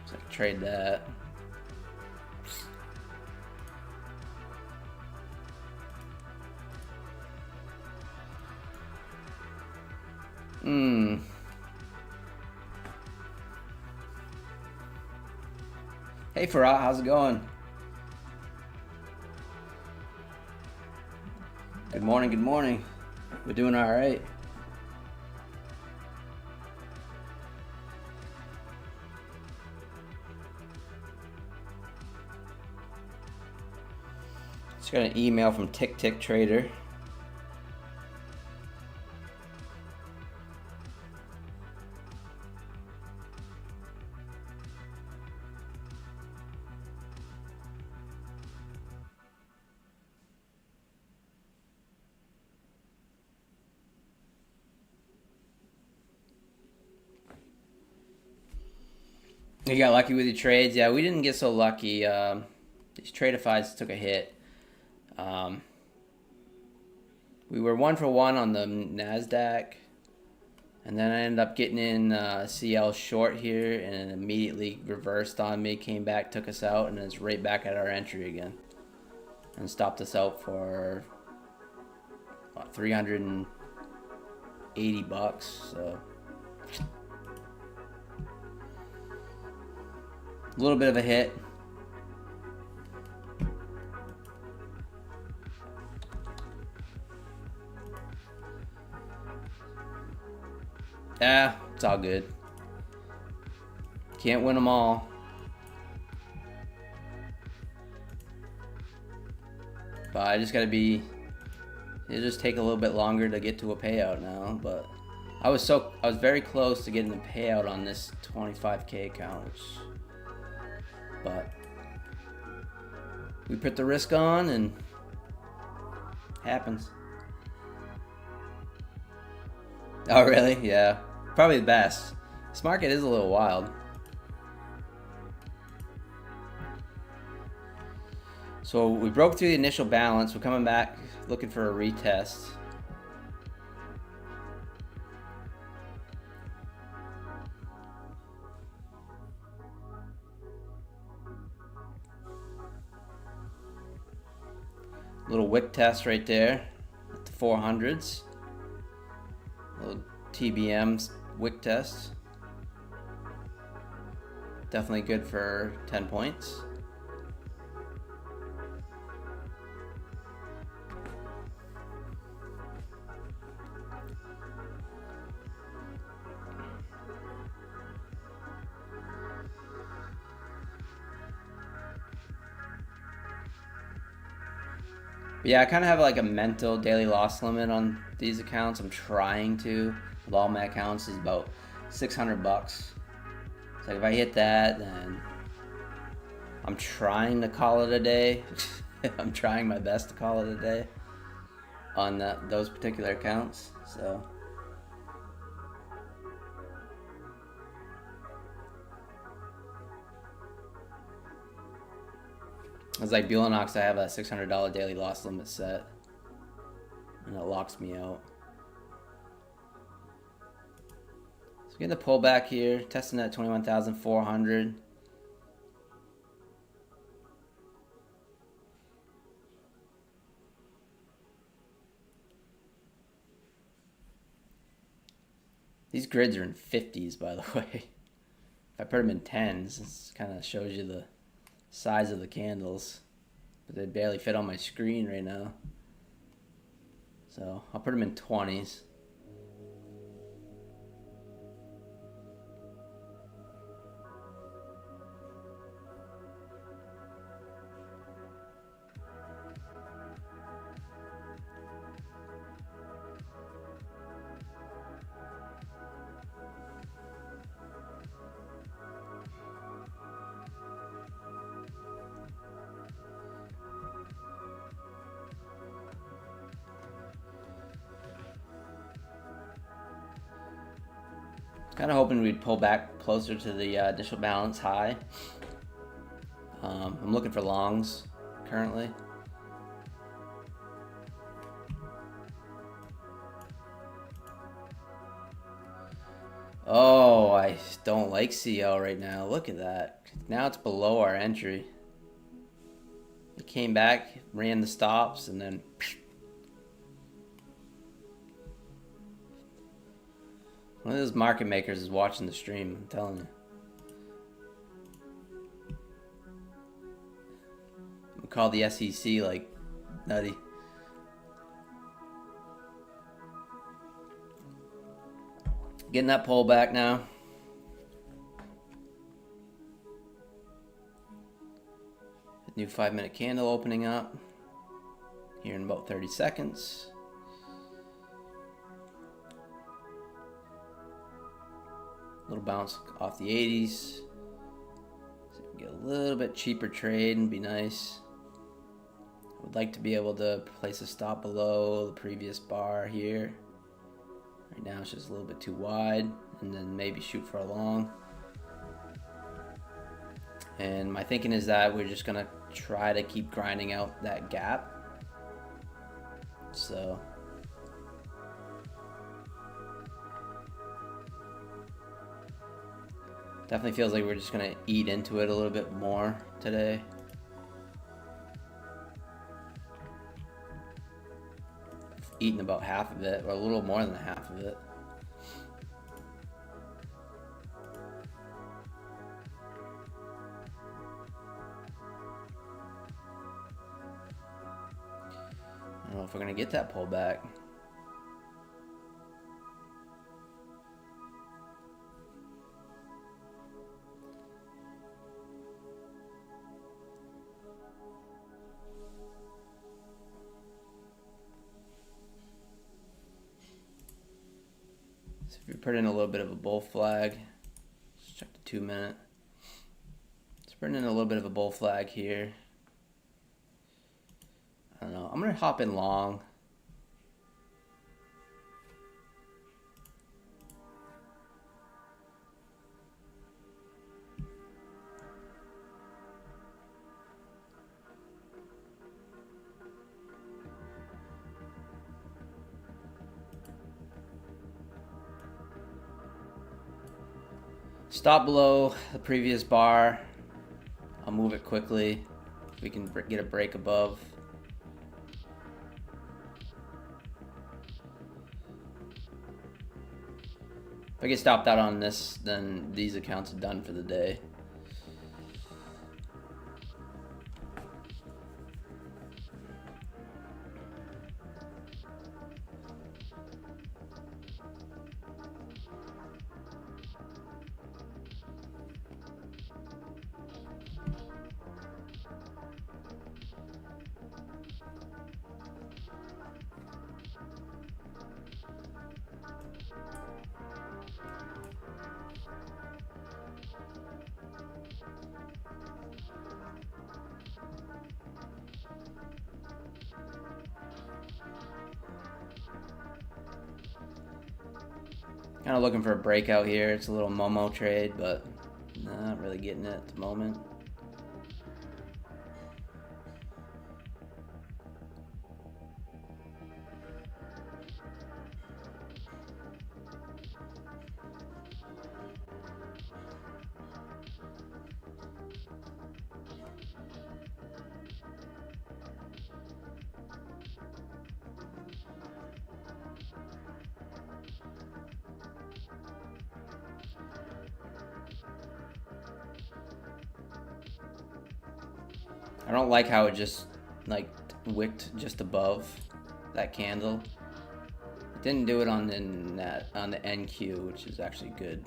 So I can trade that. Hey Farah, how's it going? Good morning, good morning. We're doing all right. Just got an email from Tick Tick Trader. You got lucky with your trades. Yeah, we didn't get so lucky. These Tradeifys took a hit. We were 1-for-1 on the NASDAQ. And then I ended up getting in CL short here and immediately reversed on me, came back, took us out, and it's right back at our entry again. And stopped us out for what, $380. So a little bit of a hit. Yeah, it's all good. Can't win them all. But I just gotta be. It'll just take a little bit longer to get to a payout now. But I was very close to getting the payout on this 25K account, but we put the risk on and happens. Oh really? Yeah, probably the best. This market is a little wild. So we broke through the initial balance. We're coming back looking for a retest. Little wick test right there at the 400s. Little TBM wick test. Definitely good for 10 points. Yeah, I kind of have like a mental daily loss limit on these accounts. I'm trying to. With all my accounts is about $600. So like if I hit that, then I'm trying to call it a day. I'm trying my best to call it a day on those particular accounts. So it's like Buellanox, I have a $600 daily loss limit set, and it locks me out. So getting the pullback here, testing at 21,400. These grids are in 50s, by the way. If I put them in 10s, this kind of shows you the size of the candles, but they barely fit on my screen right now. So I'll put them in 20s. Kind of hoping we'd pull back closer to the initial balance high. I'm looking for longs currently. Oh, I don't like CL right now. Look at that. Now it's below our entry. It came back, ran the stops, and then one of those market makers is watching the stream, I'm telling you. We call the SEC like nutty. Getting that pullback now. New 5-minute candle opening up here in about 30 seconds. Little bounce off the 80s. So we get a little bit cheaper trade and be nice. I would like to be able to place a stop below the previous bar here. Right now it's just a little bit too wide, and then maybe shoot for a long. And my thinking is that we're just gonna try to keep grinding out that gap. So definitely feels like we're just gonna eat into it a little bit more today. Eating about half of it, or a little more than half of it. I don't know if we're gonna get that pullback. So if we put in a little bit of a bull flag, let's check the 2-minute. Let's put in a little bit of a bull flag here. I don't know. I'm gonna hop in long. Stop below the previous bar. I'll move it quickly. We can get a break above. If I get stopped out on this, then these accounts are done for the day. Kind of looking for a breakout here. It's a little Momo trade, but not really getting it at the moment. I don't like how it just like wicked just above that candle. It didn't do it on the NQ, which is actually good.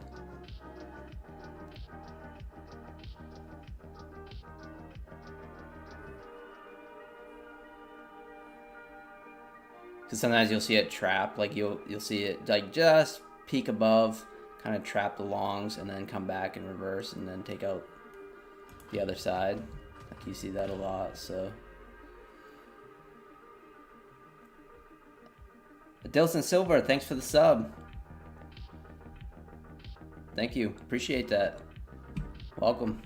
Because sometimes you'll see it trap, like you'll see it like just peak above, kind of trap the longs, and then come back and reverse, and then take out the other side. Like you see that a lot. So Dilson Silver, thanks for the sub. Thank you, appreciate that. Welcome.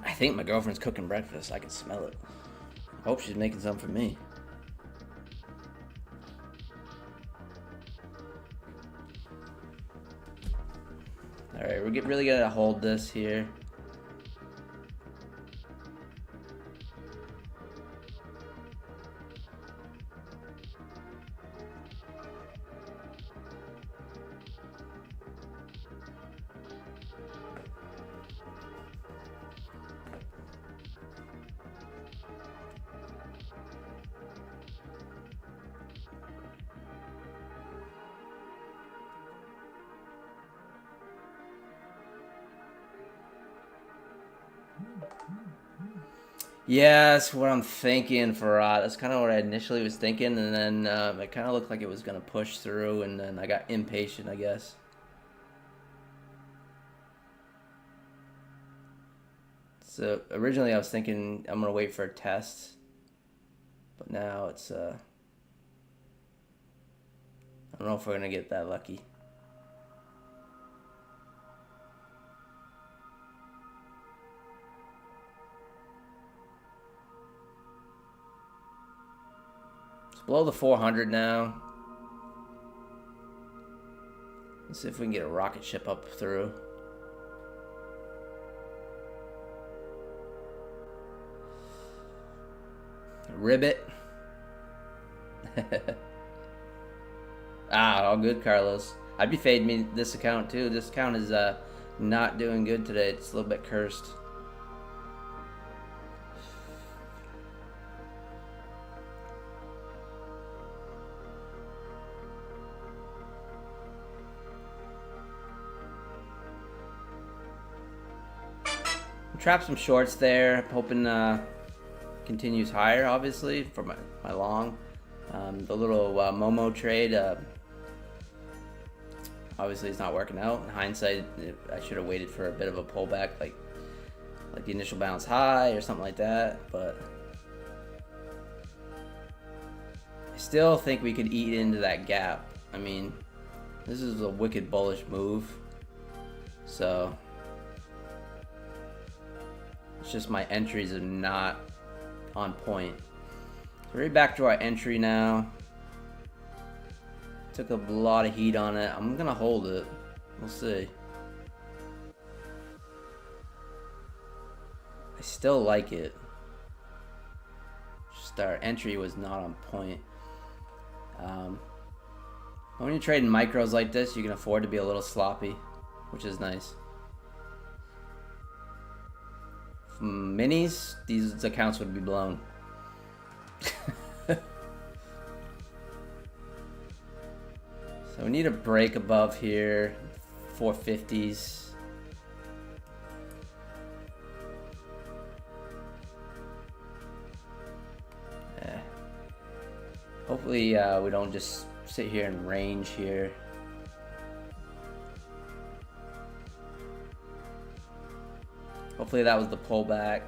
I think my girlfriend's cooking breakfast. I can smell it. I hope she's making some for me. Alright, we're really gonna hold this here. Yeah, that's what I'm thinking, Farad. That's kind of what I initially was thinking, and then it kind of looked like it was going to push through, and then I got impatient, I guess. So originally I was thinking I'm going to wait for a test, but now it's, I don't know if we're going to get that lucky. Below the 400 now. Let's see if we can get a rocket ship up through. Ribbit. All good, Carlos. I'd be fading me this account too. This account is not doing good today. It's a little bit cursed. Trap some shorts there, hoping continues higher, obviously, for my long. The little Momo trade, obviously it's not working out. In hindsight, I should have waited for a bit of a pullback, like the initial bounce high or something like that, but I still think we could eat into that gap. I mean, this is a wicked bullish move, so it's just my entries are not on point. So we're back to our entry now. Took a lot of heat on it. I'm gonna hold it. We'll see. I still like it. Just our entry was not on point. When you're trading micros like this, you can afford to be a little sloppy, which is nice. Minis, these accounts would be blown. So we need a break above here, 450s. Hopefully we don't just sit here and range here. Hopefully that was the pullback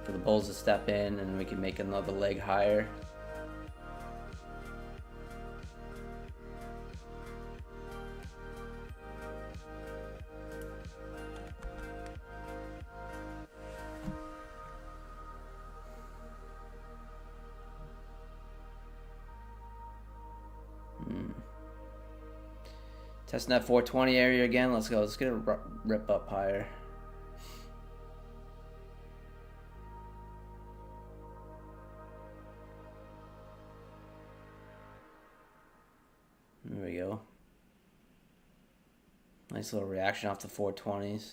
for the bulls to step in and we can make another leg higher. Testing that 420 area again. Let's go. Let's get a rip up higher. There we go. Nice little reaction off the 420s.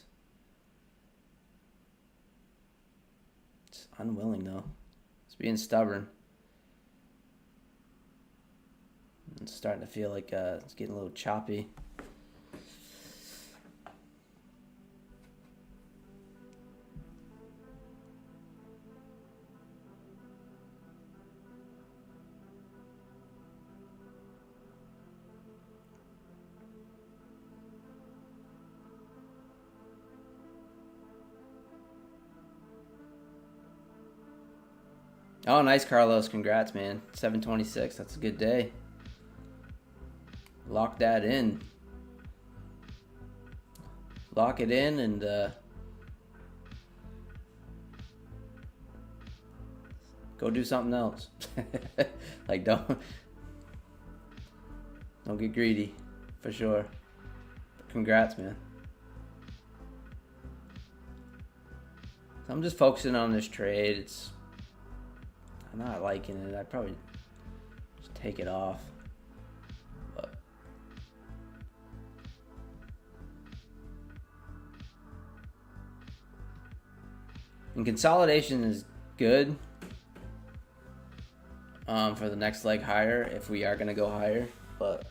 It's unwilling though. It's being stubborn. It's starting to feel like it's getting a little choppy. Oh, nice, Carlos. Congrats, man. 726. That's a good day. Lock that in. Lock it in and go do something else. Like don't get greedy, for sure. But congrats, man. So I'm just focusing on this trade. I'm not liking it. I'd probably just take it off. But and consolidation is good for the next leg higher if we are going to go higher, but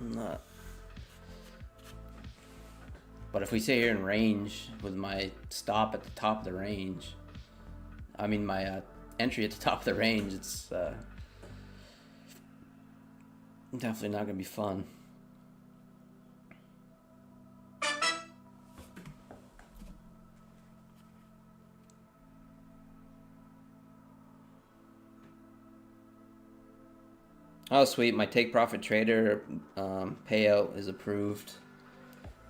I'm not But if we sit here in range with my stop at the top of the range, I mean my entry at the top of the range, it's definitely not going to be fun. Oh, sweet. My take profit trader payout is approved.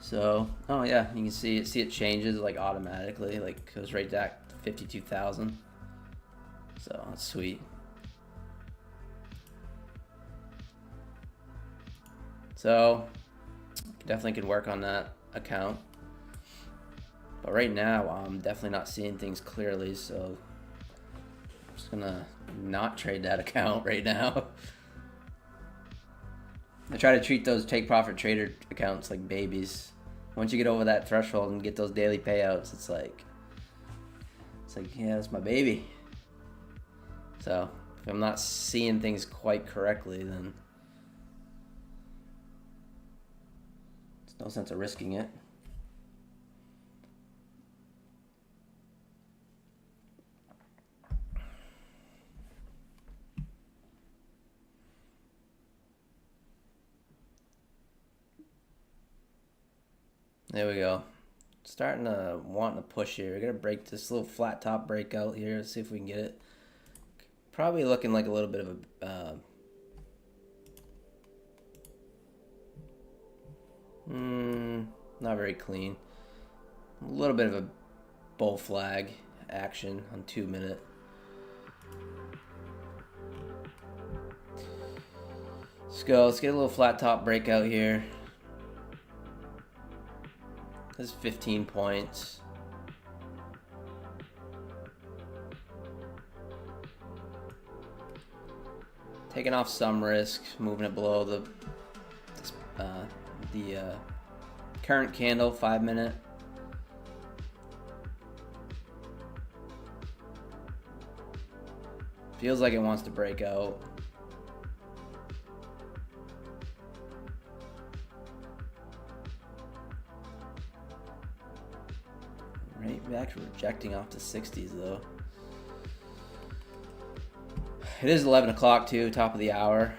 So, oh yeah, you can see it changes like automatically, like goes right back to 52,000. So that's sweet. So definitely could work on that account. But right now, I'm definitely not seeing things clearly, so I'm just gonna not trade that account right now. I try to treat those take profit trader accounts like babies. Once you get over that threshold and get those daily payouts, it's like, yeah, that's my baby. So if I'm not seeing things quite correctly, then there's no sense of risking it. There we go. Starting to want to push here. We're gonna break this little flat top breakout here. Let's see if we can get it. Probably looking like a little bit of a not very clean. A little bit of a bull flag action on 2 minute. Let's go. Let's get a little flat top breakout here. This is 15 points. Taking off some risk, moving it below the current candle, 5 minute. Feels like it wants to break out. Right back to rejecting off the 60s though. It is 11 o'clock too, top of the hour.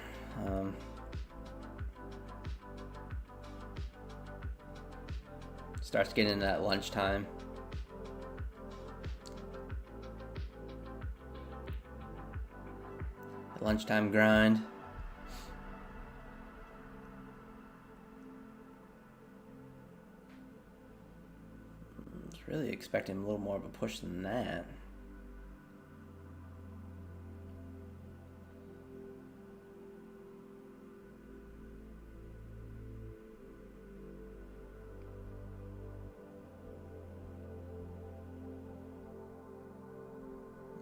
Starts getting into that lunchtime. Lunchtime grind. I was really expecting a little more of a push than that.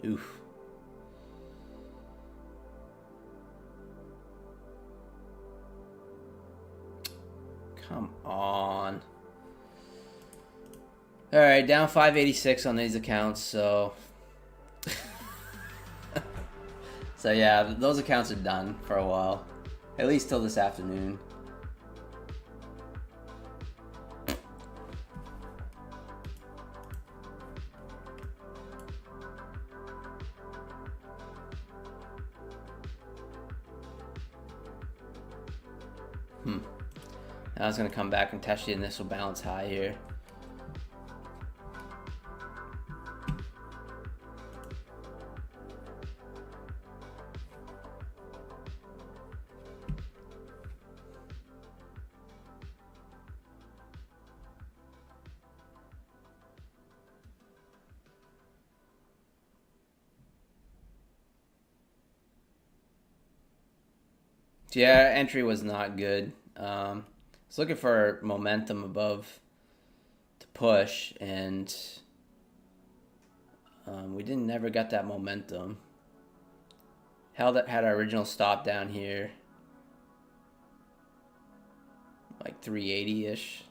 Oof. Come on. All right, down 586 on these accounts, so so yeah, those accounts are done for a while, at least till this afternoon. Now it's going to come back and test the initial balance high here. So yeah, entry was not good. Was looking for momentum above to push, and we never got that momentum. Had our original stop down here, like 380-ish.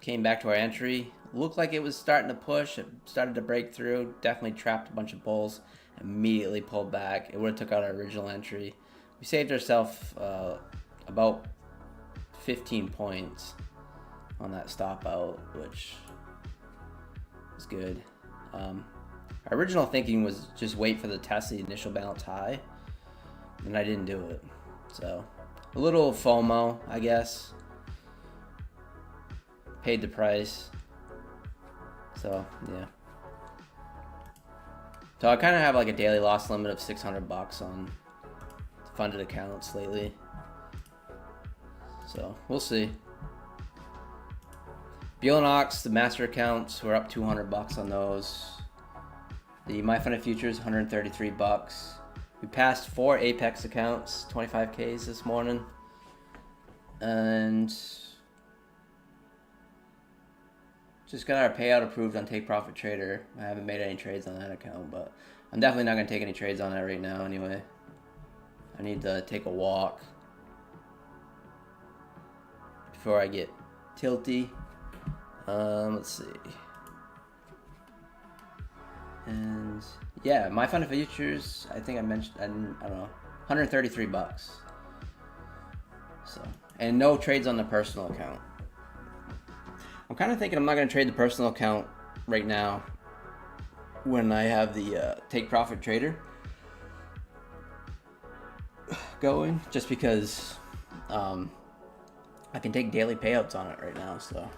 Came back to our entry. Looked like it was starting to push. It started to break through. Definitely trapped a bunch of bulls. Immediately pulled back. It would have took out our original entry. We saved ourselves about 15 points on that stop out, which is good. Our original thinking was just wait for the test the initial balance high, and I didn't do it. So a little FOMO, I guess. Paid the price. So yeah. So I kind of have like a daily loss limit of $600 on funded accounts lately. So we'll see. Ox, the master accounts, we're up $200 on those. The MyFunded Futures, $133. We passed 4 Apex accounts, 25Ks this morning. And just got our payout approved on Take Profit Trader. I haven't made any trades on that account, but I'm definitely not going to take any trades on that right now anyway. I need to take a walk before I get tilty. Let's see. And yeah, MyFunded Futures, I think I mentioned, I don't know, $133. So, and no trades on the personal account. I'm kind of thinking I'm not going to trade the personal account right now when I have the Take Profit Trader going, just because I can take daily payouts on it right now. So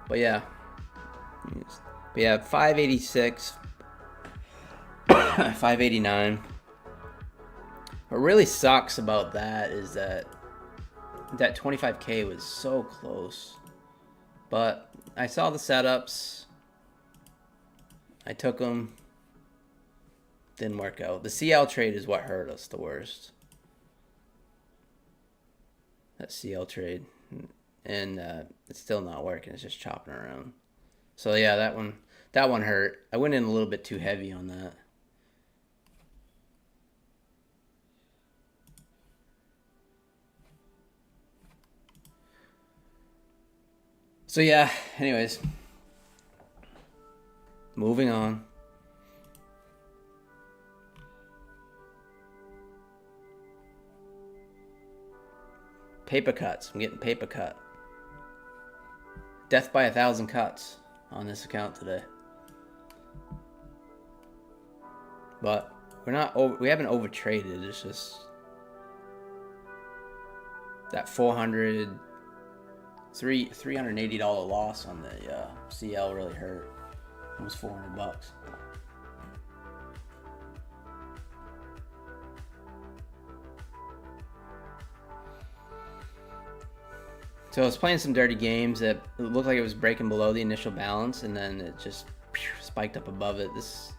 but yeah, 586, 589. What really sucks about that is that 25K was so close, but I saw the setups, I took them, didn't work out. The CL trade is what hurt us the worst. That CL trade, and it's still not working. It's just chopping around. So yeah, that one hurt. I went in a little bit too heavy on that. So yeah, anyways, moving on. Paper cuts. I'm getting paper cut. Death by 1,000 cuts on this account today. But we haven't over traded. It's just that $380 loss on the CL really hurt. Almost $400. So I was playing some dirty games that it looked like it was breaking below the initial balance, and then it just spiked up above it. This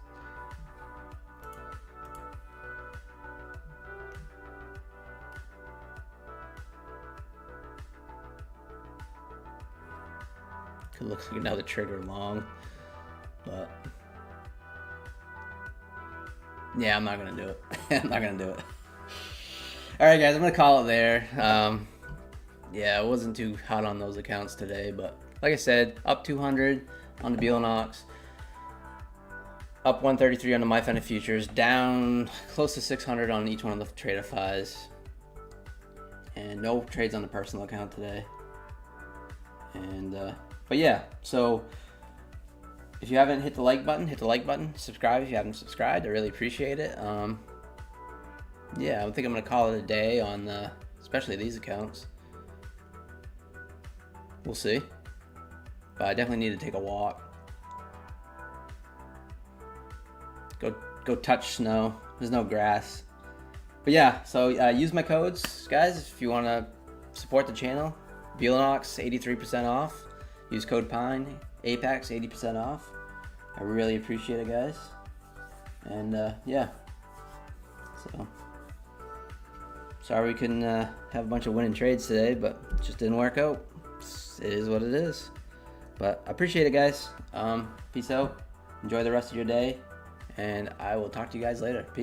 could look like another trigger long, but yeah, I'm not gonna do it. I'm not gonna do it. All right, guys, I'm gonna call it there. Yeah, I wasn't too hot on those accounts today, but like I said, up 200 on the Ox, up 133 on the MyFunded Futures, down close to 600 on each one of the Tradeifys, and no trades on the personal account today. And but yeah, so if you haven't hit the like button, hit the like button. Subscribe if you haven't subscribed. I really appreciate it. Yeah, I think I'm gonna call it a day on especially these accounts. We'll see. But I definitely need to take a walk. Go touch snow. There's no grass. But yeah, so use my codes, guys, if you want to support the channel. Ox, 83% off. Use code PINE. Apex, 80% off. I really appreciate it, guys. And yeah. So sorry we couldn't have a bunch of winning trades today, but it just didn't work out. It is what it is. But I appreciate it, guys. Peace out. Enjoy the rest of your day. And I will talk to you guys later. Peace.